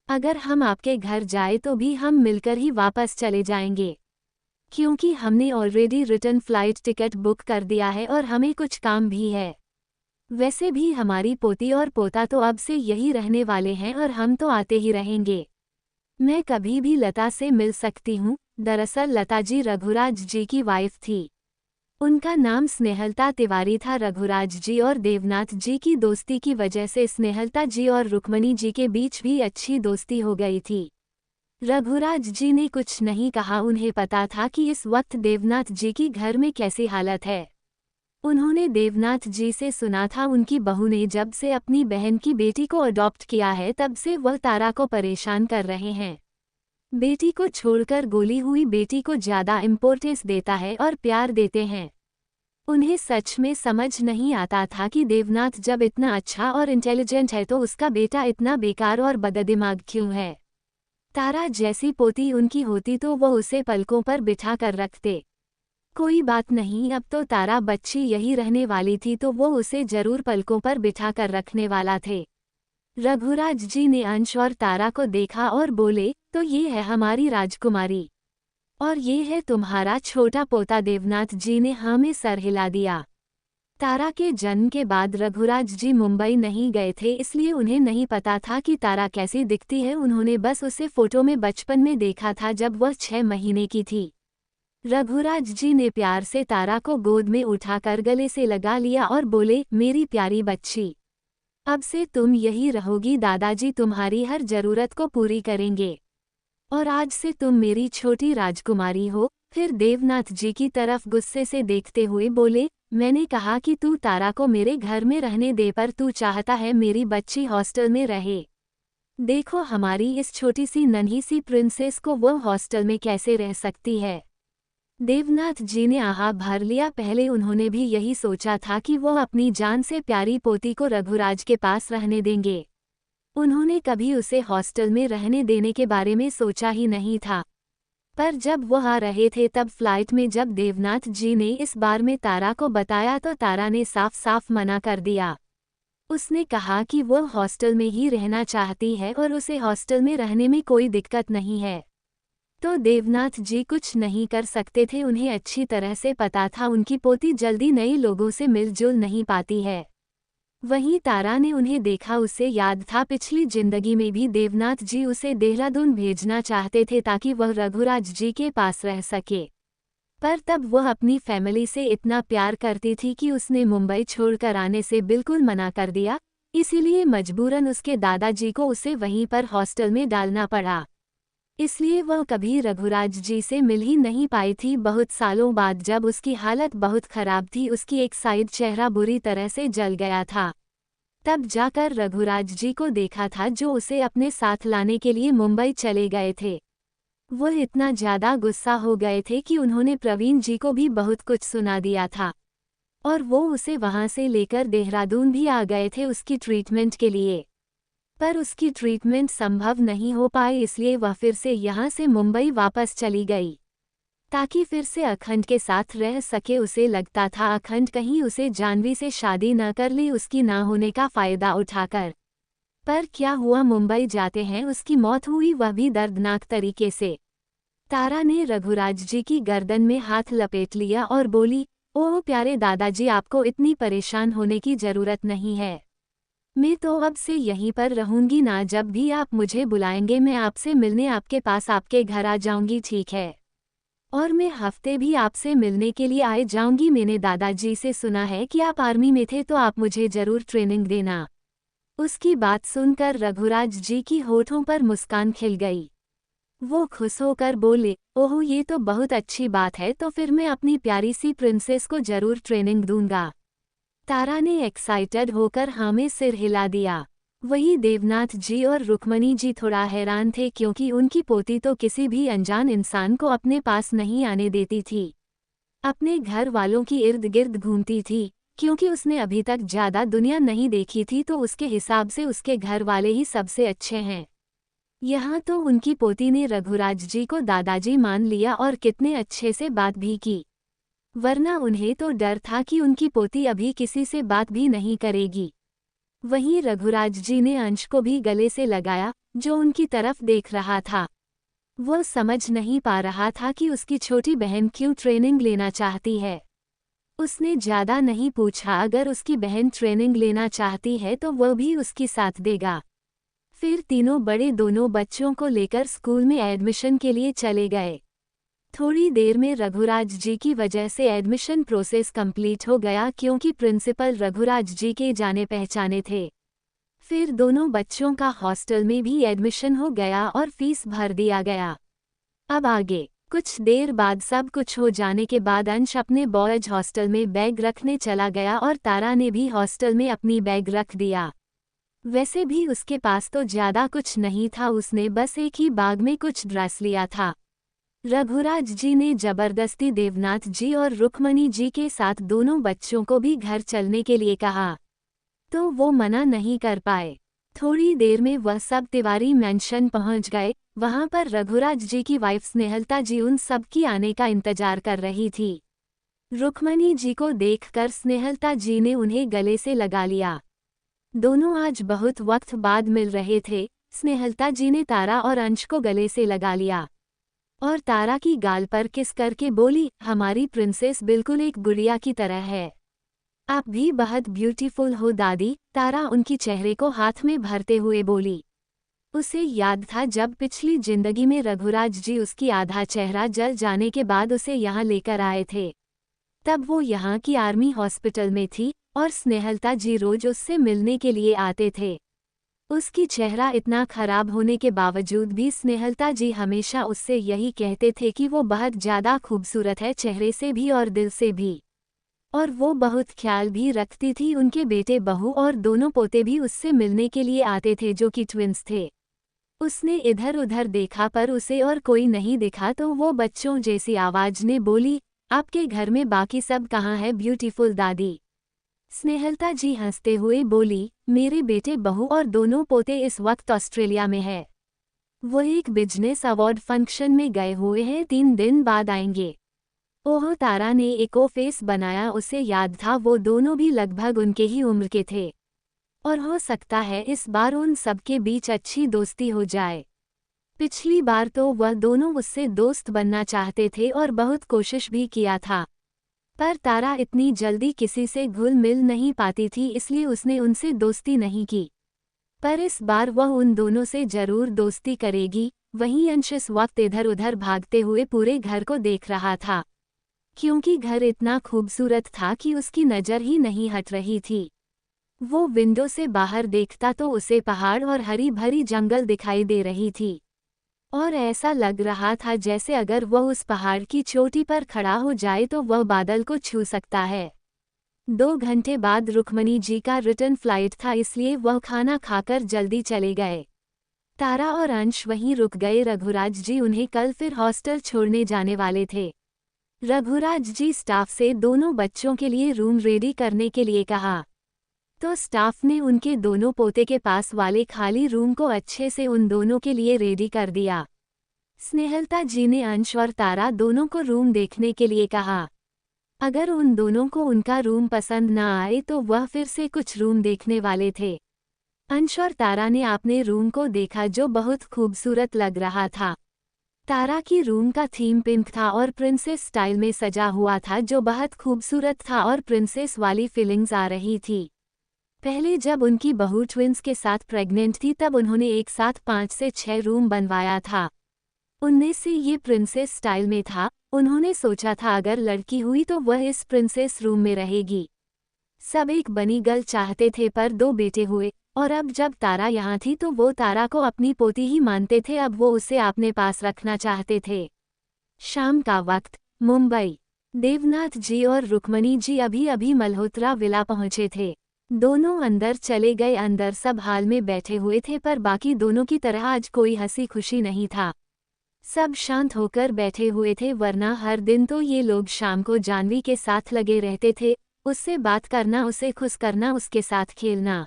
अगर हम आपके घर जाए तो भी हम मिलकर ही वापस चले जाएंगे, क्योंकि हमने already return flight ticket book कर दिया है और हमें कुछ काम भी है। वैसे भी हमारी पोती और पोता तो अब से यही रहने वाले हैं और हम तो आते ही रहेंगे। मैं कभी भी लता से मिल सकती हूँ। दरअसल लता जी रघुराज जी की वाइफ थी। उनका नाम स्नेहलता तिवारी था। रघुराज जी और देवनाथ जी की दोस्ती की वजह से स्नेहलता जी और रुक्मणी जी के बीच भी अच्छी दोस्ती हो गई थी। रघुराज जी ने कुछ नहीं कहा। उन्हें पता था कि इस वक्त देवनाथ जी की घर में कैसी हालत है। उन्होंने देवनाथ जी से सुना था उनकी बहू ने जब से अपनी बहन की बेटी को अडॉप्ट किया है तब से वह तारा को परेशान कर रहे हैं। बेटी को छोड़कर गोली हुई बेटी को ज़्यादा इम्पोर्टेंस देता है और प्यार देते हैं। उन्हें सच में समझ नहीं आता था कि देवनाथ जब इतना अच्छा और इंटेलिजेंट है तो उसका बेटा इतना बेकार और बददिमाग क्यों है। तारा जैसी पोती उनकी होती तो वो उसे पलकों पर बिठा कर रखते। कोई बात नहीं, अब तो तारा बच्ची यही रहने वाली थी तो वो उसे जरूर पलकों पर बिठा कर रखने वाला थे। रघुराज जी ने अंश और तारा को देखा और बोले, तो ये है हमारी राजकुमारी। और ये है तुम्हारा छोटा पोता। देवनाथ जी ने हाँ में सर हिला दिया। तारा के जन्म के बाद रघुराज जी मुंबई नहीं गए थे, इसलिए उन्हें नहीं पता था कि तारा कैसी दिखती है। उन्होंने बस उसे फोटो में बचपन में देखा था जब वह 6 महीने की थी। रघुराज जी ने प्यार से तारा को गोद में उठाकर गले से लगा लिया और बोले, मेरी प्यारी बच्ची, अब से तुम यही रहोगी। दादाजी तुम्हारी हर जरूरत को पूरी करेंगे और आज से तुम मेरी छोटी राजकुमारी हो। फिर देवनाथ जी की तरफ गुस्से से देखते हुए बोले, मैंने कहा कि तू तारा को मेरे घर में रहने दे, पर तू चाहता है मेरी बच्ची हॉस्टल में रहे। देखो हमारी इस छोटी सी नन्ही सी प्रिंसेस को वो हॉस्टल में कैसे रह सकती है। देवनाथ जी ने आहा भर लिया। पहले उन्होंने भी यही सोचा था कि वो अपनी जान से प्यारी पोती को रघुराज के पास रहने देंगे। उन्होंने कभी उसे हॉस्टल में रहने देने के बारे में सोचा ही नहीं था। पर जब वह आ रहे थे तब फ्लाइट में जब देवनाथ जी ने इस बार में तारा को बताया तो तारा ने साफ साफ मना कर दिया। उसने कहा कि वह हॉस्टल में ही रहना चाहती है और उसे हॉस्टल में रहने में कोई दिक्कत नहीं है। तो देवनाथ जी कुछ नहीं कर सकते थे। उन्हें अच्छी तरह से पता था उनकी पोती जल्दी नए लोगों से मिलजुल नहीं पाती है। वहीं तारा ने उन्हें देखा, उसे याद था पिछली जिंदगी में भी देवनाथ जी उसे देहरादून भेजना चाहते थे ताकि वह रघुराज जी के पास रह सके। पर तब वह अपनी फैमिली से इतना प्यार करती थी कि उसने मुंबई छोड़कर आने से बिल्कुल मना कर दिया। इसीलिए मजबूरन उसके दादाजी को उसे वहीं पर हॉस्टल में डालना पड़ा। इसलिए वह कभी रघुराज जी से मिल ही नहीं पाई थी। बहुत सालों बाद जब उसकी हालत बहुत खराब थी, उसकी एक साइड चेहरा बुरी तरह से जल गया था, तब जाकर रघुराज जी को देखा था जो उसे अपने साथ लाने के लिए मुंबई चले गए थे। वह इतना ज़्यादा गुस्सा हो गए थे कि उन्होंने प्रवीण जी को भी बहुत कुछ सुना दिया था और वो उसे वहां से लेकर देहरादून भी आ गए थे उसकी ट्रीटमेंट के लिए। पर उसकी ट्रीटमेंट संभव नहीं हो पाई, इसलिए वह फिर से यहाँ से मुंबई वापस चली गई ताकि फिर से अखंड के साथ रह सके। उसे लगता था अखंड कहीं उसे जाह्नवी से शादी न कर ली उसकी ना होने का फ़ायदा उठाकर। पर क्या हुआ, मुंबई जाते हैं उसकी मौत हुई, वह भी दर्दनाक तरीके से। तारा ने रघुराज जी की गर्दन में हाथ लपेट लिया और बोली, ओह प्यारे दादाजी, आपको इतनी परेशान होने की ज़रूरत नहीं है। मैं तो अब से यहीं पर रहूंगी ना, जब भी आप मुझे बुलाएंगे मैं आपसे मिलने आपके पास आपके घर आ जाऊंगी, ठीक है? और मैं हफ्ते भी आपसे मिलने के लिए आए जाऊंगी। मैंने दादाजी से सुना है कि आप आर्मी में थे, तो आप मुझे जरूर ट्रेनिंग देना। उसकी बात सुनकर रघुराज जी की होठों पर मुस्कान खिल गई। वो खुश होकर बोले, ओह ये तो बहुत अच्छी बात है, तो फिर मैं अपनी प्यारी सी प्रिंसेस को जरूर ट्रेनिंग दूंगा। तारा ने एक्साइटेड होकर हाँ में सिर हिला दिया। वही देवनाथ जी और रुक्मणी जी थोड़ा हैरान थे क्योंकि उनकी पोती तो किसी भी अनजान इंसान को अपने पास नहीं आने देती थी। अपने घर वालों की इर्द गिर्द घूमती थी क्योंकि उसने अभी तक ज़्यादा दुनिया नहीं देखी थी, तो उसके हिसाब से उसके घर वाले ही सबसे अच्छे हैं। यहाँ तो उनकी पोती ने रघुराज जी को दादाजी मान लिया और कितने अच्छे से बात भी की, वरना उन्हें तो डर था कि उनकी पोती अभी किसी से बात भी नहीं करेगी। वहीं रघुराज जी ने अंश को भी गले से लगाया जो उनकी तरफ देख रहा था। वह समझ नहीं पा रहा था कि उसकी छोटी बहन क्यों ट्रेनिंग लेना चाहती है। उसने ज़्यादा नहीं पूछा, अगर उसकी बहन ट्रेनिंग लेना चाहती है तो वह भी उसकी साथ देगा। फिर तीनों बड़े दोनों बच्चों को लेकर स्कूल में एडमिशन के लिए चले गए। थोड़ी देर में रघुराज जी की वजह से एडमिशन प्रोसेस कंप्लीट हो गया क्योंकि प्रिंसिपल रघुराज जी के जाने पहचाने थे। फिर दोनों बच्चों का हॉस्टल में भी एडमिशन हो गया और फीस भर दिया गया। अब आगे कुछ देर बाद सब कुछ हो जाने के बाद अंश अपने बॉयज हॉस्टल में बैग रखने चला गया और तारा ने भी हॉस्टल में अपनी बैग रख दिया। वैसे भी उसके पास तो ज़्यादा कुछ नहीं था, उसने बस एक ही बैग में कुछ ड्रेस लिया था। रघुराज जी ने जबरदस्ती देवनाथ जी और रुक्मणी जी के साथ दोनों बच्चों को भी घर चलने के लिए कहा, तो वो मना नहीं कर पाए। थोड़ी देर में वह सब तिवारी मैंशन पहुंच गए। वहां पर रघुराज जी की वाइफ स्नेहलता जी उन सब की आने का इंतजार कर रही थी। रुक्मणी जी को देखकर स्नेहलता जी ने उन्हें गले से लगा लिया। दोनों आज बहुत वक्त बाद मिल रहे थे, स्नेहलता जी ने तारा और अंश को गले से लगा लिया और तारा की गाल पर किस करके बोली, हमारी प्रिंसेस बिल्कुल एक गुड़िया की तरह है। आप भी बहुत ब्यूटीफुल हो दादी, तारा उनकी चेहरे को हाथ में भरते हुए बोली। उसे याद था जब पिछली जिंदगी में रघुराज जी उसकी आधा चेहरा जल जाने के बाद उसे यहाँ लेकर आए थे। तब वो यहाँ की आर्मी हॉस्पिटल में थी और स्नेहलता जी रोज उससे मिलने के लिए आते थे। उसकी चेहरा इतना खराब होने के बावजूद भी स्नेहलता जी हमेशा उससे यही कहते थे कि वो बहुत ज़्यादा खूबसूरत है, चेहरे से भी और दिल से भी। और वो बहुत ख्याल भी रखती थी। उनके बेटे बहू और दोनों पोते भी उससे मिलने के लिए आते थे जो कि ट्विंस थे। उसने इधर उधर देखा पर उसे और कोई नहीं दिखा तो वो बच्चों जैसी आवाज ने बोली, आपके घर में बाकी सब कहाँ है ब्यूटीफुल दादी। स्नेहलता जी हंसते हुए बोली, मेरे बेटे बहू और दोनों पोते इस वक्त ऑस्ट्रेलिया में है। वो एक बिजनेस अवार्ड फंक्शन में गए हुए हैं, 3 दिन बाद आएंगे। ओह, तारा ने एक फेस बनाया। उसे याद था वो दोनों भी लगभग उनके ही उम्र के थे और हो सकता है इस बार उन सबके बीच अच्छी दोस्ती हो जाए। पिछली बार तो वह दोनों उससे दोस्त बनना चाहते थे और बहुत कोशिश भी किया था, पर तारा इतनी जल्दी किसी से घुल मिल नहीं पाती थी, इसलिए उसने उनसे दोस्ती नहीं की। पर इस बार वह उन दोनों से जरूर दोस्ती करेगी। वहीं अंश इस वक्त इधर उधर भागते हुए पूरे घर को देख रहा था, क्योंकि घर इतना खूबसूरत था कि उसकी नज़र ही नहीं हट रही थी। वो विंडो से बाहर देखता तो उसे पहाड़ और हरी भरी जंगल दिखाई दे रही थी और ऐसा लग रहा था जैसे अगर वह उस पहाड़ की चोटी पर खड़ा हो जाए तो वह बादल को छू सकता है। 2 घंटे बाद रुक्मणी जी का रिटर्न फ्लाइट था, इसलिए वह खाना खाकर जल्दी चले गए। तारा और अंश वहीं रुक गए। रघुराज जी उन्हें कल फिर हॉस्टल छोड़ने जाने वाले थे। रघुराज जी स्टाफ से दोनों बच्चों के लिए रूम रेडी करने के लिए कहा तो स्टाफ ने उनके दोनों पोते के पास वाले खाली रूम को अच्छे से उन दोनों के लिए रेडी कर दिया। स्नेहलता जी ने अंश और तारा दोनों को रूम देखने के लिए कहा। अगर उन दोनों को उनका रूम पसंद ना आए तो वह फिर से कुछ रूम देखने वाले थे। अंश और तारा ने अपने रूम को देखा जो बहुत खूबसूरत लग रहा था। तारा की रूम का थीम पिंक था और प्रिंसेस स्टाइल में सजा हुआ था जो बहुत खूबसूरत था और प्रिंसेस वाली फीलिंग्स आ रही थी। पहले जब उनकी बहू ट्विंस के साथ प्रेग्नेंट थी तब उन्होंने एक साथ 5 से 6 रूम बनवाया था। उनमें से ये प्रिंसेस स्टाइल में था। उन्होंने सोचा था अगर लड़की हुई तो वह इस प्रिंसेस रूम में रहेगी। सब एक बनी गर्ल चाहते थे पर 2 बेटे हुए और अब जब तारा यहाँ थी तो वो तारा को अपनी पोती ही मानते थे। अब वो उसे अपने पास रखना चाहते थे। शाम का वक्त, मुंबई। देवनाथ जी और रुक्मणी जी अभी अभी मल्होत्रा विला पहुंचे थे। दोनों अंदर चले गए। अंदर सब हाल में बैठे हुए थे पर बाकी दोनों की तरह आज कोई हंसी खुशी नहीं था। सब शांत होकर बैठे हुए थे, वरना हर दिन तो ये लोग शाम को जानवी के साथ लगे रहते थे, उससे बात करना, उसे खुश करना, उसके साथ खेलना।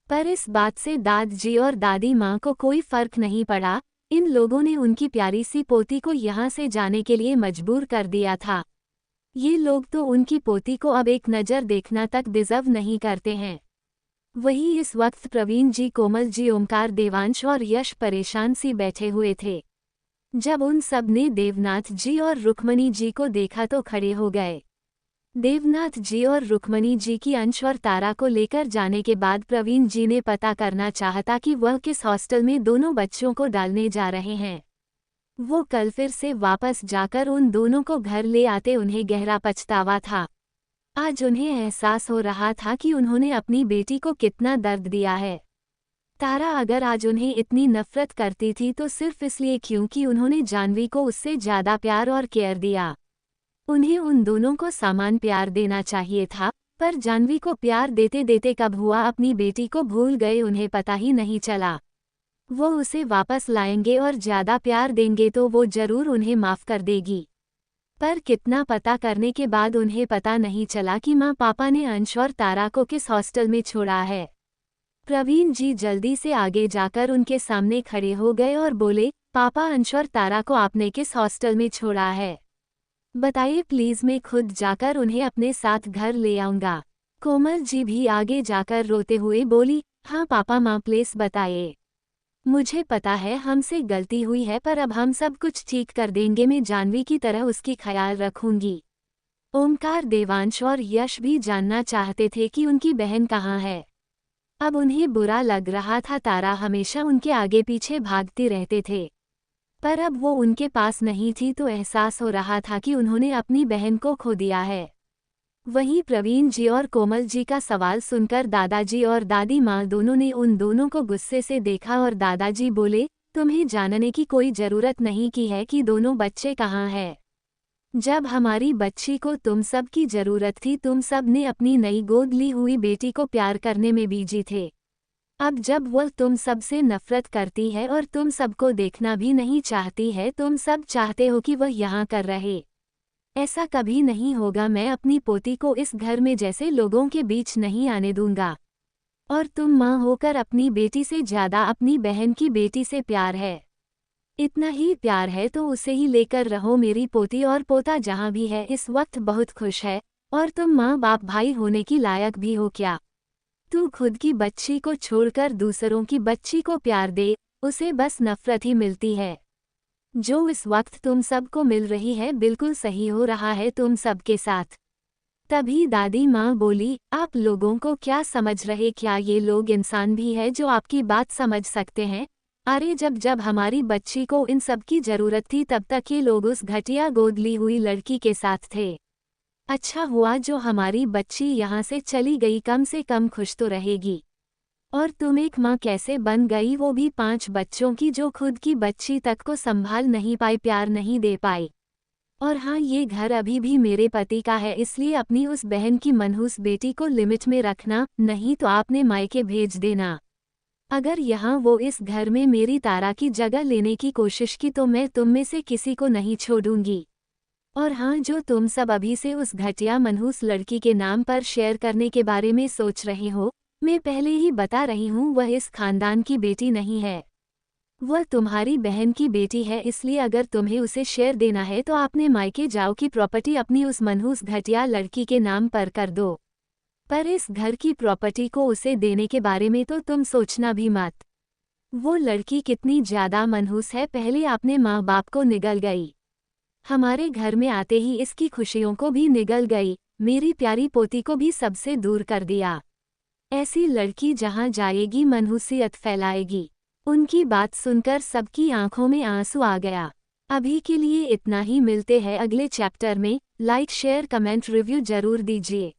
पर इस बात से दादाजी और दादी माँ को कोई फर्क नहीं पड़ा। इन लोगों ने उनकी प्यारी सी पोती को यहाँ से जाने के लिए मजबूर कर दिया था। ये लोग तो उनकी पोती को अब एक नज़र देखना तक डिजर्व नहीं करते हैं। वही इस वक्त प्रवीण जी, कोमल जी, ओमकार, देवांश और यश परेशान सी बैठे हुए थे। जब उन सब ने देवनाथ जी और रुक्मणी जी को देखा तो खड़े हो गए। देवनाथ जी और रुक्मणी जी की अंश और तारा को लेकर जाने के बाद प्रवीण जी ने पता करना चाहता कि वह किस हॉस्टल में दोनों बच्चों को डालने जा रहे हैं। वो कल फिर से वापस जाकर उन दोनों को घर ले आते उन्हें गहरा पछतावा था। आज उन्हें एहसास हो रहा था कि उन्होंने अपनी बेटी को कितना दर्द दिया है। तारा अगर आज उन्हें इतनी नफरत करती थी तो सिर्फ इसलिए क्योंकि उन्होंने जानवी को उससे ज़्यादा प्यार और केयर दिया। उन्हें उन दोनों को समान प्यार देना चाहिए था, पर जानवी को प्यार देते देते कब हुआ अपनी बेटी को भूल गए, उन्हें पता ही नहीं चला। वो उसे वापस लाएंगे और ज़्यादा प्यार देंगे तो वो ज़रूर उन्हें माफ़ कर देगी। पर कितना पता करने के बाद उन्हें पता नहीं चला कि माँ पापा ने अंश और तारा को किस हॉस्टल में छोड़ा है। प्रवीण जी जल्दी से आगे जाकर उनके सामने खड़े हो गए और बोले, पापा, अंश और तारा को आपने किस हॉस्टल में छोड़ा है? बताइए प्लीज़, मैं खुद जाकर उन्हें अपने साथ घर ले आऊँगा। कोमल जी भी आगे जाकर रोते हुए बोली, हाँ पापा, माँ प्लीज़ बताइए। मुझे पता है हमसे गलती हुई है पर अब हम सब कुछ ठीक कर देंगे, मैं जानवी की तरह उसकी ख्याल रखूंगी। ओमकार, देवांश और यश भी जानना चाहते थे कि उनकी बहन कहाँ है। अब उन्हें बुरा लग रहा था, तारा हमेशा उनके आगे पीछे भागते रहते थे, पर अब वो उनके पास नहीं थी तो एहसास हो रहा था कि उन्होंने अपनी बहन को खो दिया है। वहीं प्रवीण जी और कोमल जी का सवाल सुनकर दादाजी और दादी माँ दोनों ने उन दोनों को गुस्से से देखा और दादाजी बोले, तुम्हें जानने की कोई जरूरत नहीं की है कि दोनों बच्चे कहाँ हैं। जब हमारी बच्ची को तुम सब की जरूरत थी तुम सब ने अपनी नई गोद ली हुई बेटी को प्यार करने में बिजी थे। अब जब वह तुम सब से नफरत करती है और तुम सबको देखना भी नहीं चाहती है, तुम सब चाहते हो कि वह यहाँ कर रहे। ऐसा कभी नहीं होगा। मैं अपनी पोती को इस घर में जैसे लोगों के बीच नहीं आने दूंगा। और तुम माँ होकर अपनी बेटी से ज्यादा अपनी बहन की बेटी से प्यार है। इतना ही प्यार है तो उसे ही लेकर रहो। मेरी पोती और पोता जहाँ भी है इस वक्त बहुत खुश है, और तुम माँ बाप भाई होने की लायक भी हो क्या? तू खुद की बच्ची को छोड़कर दूसरों की बच्ची को प्यार दे, उसे बस नफरत ही मिलती है। जो इस वक्त तुम सबको मिल रही है बिल्कुल सही हो रहा है तुम सबके साथ। तभी दादी माँ बोली, आप लोगों को क्या समझ रहे? क्या ये लोग इंसान भी है जो आपकी बात समझ सकते हैं? अरे जब जब हमारी बच्ची को इन सब की जरूरत थी तब तक ये लोग उस घटिया गोद ली हुई लड़की के साथ थे। अच्छा हुआ जो हमारी बच्ची यहाँ से चली गई, कम से कम खुश तो रहेगी। और तुम एक माँ कैसे बन गई, वो भी 5 बच्चों की, जो खुद की बच्ची तक को संभाल नहीं पाई, प्यार नहीं दे पाई। और हाँ, ये घर अभी भी मेरे पति का है, इसलिए अपनी उस बहन की मनहूस बेटी को लिमिट में रखना, नहीं तो आपने मायके भेज देना। अगर यहाँ वो इस घर में मेरी तारा की जगह लेने की कोशिश की तो मैं तुम में से किसी को नहीं छोड़ूंगी। और हाँ, जो तुम सब अभी से उस घटिया मनहूस लड़की के नाम पर शेयर करने के बारे में सोच रहे हो, मैं पहले ही बता रही हूँ, वह इस खानदान की बेटी नहीं है। वह तुम्हारी बहन की बेटी है, इसलिए अगर तुम्हें उसे शेयर देना है तो आपने मायके जाओ की प्रॉपर्टी अपनी उस मनहूस घटिया लड़की के नाम पर कर दो। पर इस घर की प्रॉपर्टी को उसे देने के बारे में तो तुम सोचना भी मत। वो लड़की कितनी ज्यादा मनहूस है, पहले आपने माँ बाप को निगल गई, हमारे घर में आते ही इसकी खुशियों को भी निगल गई, मेरी प्यारी पोती को भी सबसे दूर कर दिया। ऐसी लड़की जहाँ जाएगी मनहूसियत फैलाएगी। उनकी बात सुनकर सबकी आंखों में आंसू आ गया। अभी के लिए इतना ही, मिलते हैं अगले चैप्टर में। लाइक शेयर कमेंट रिव्यू जरूर दीजिए।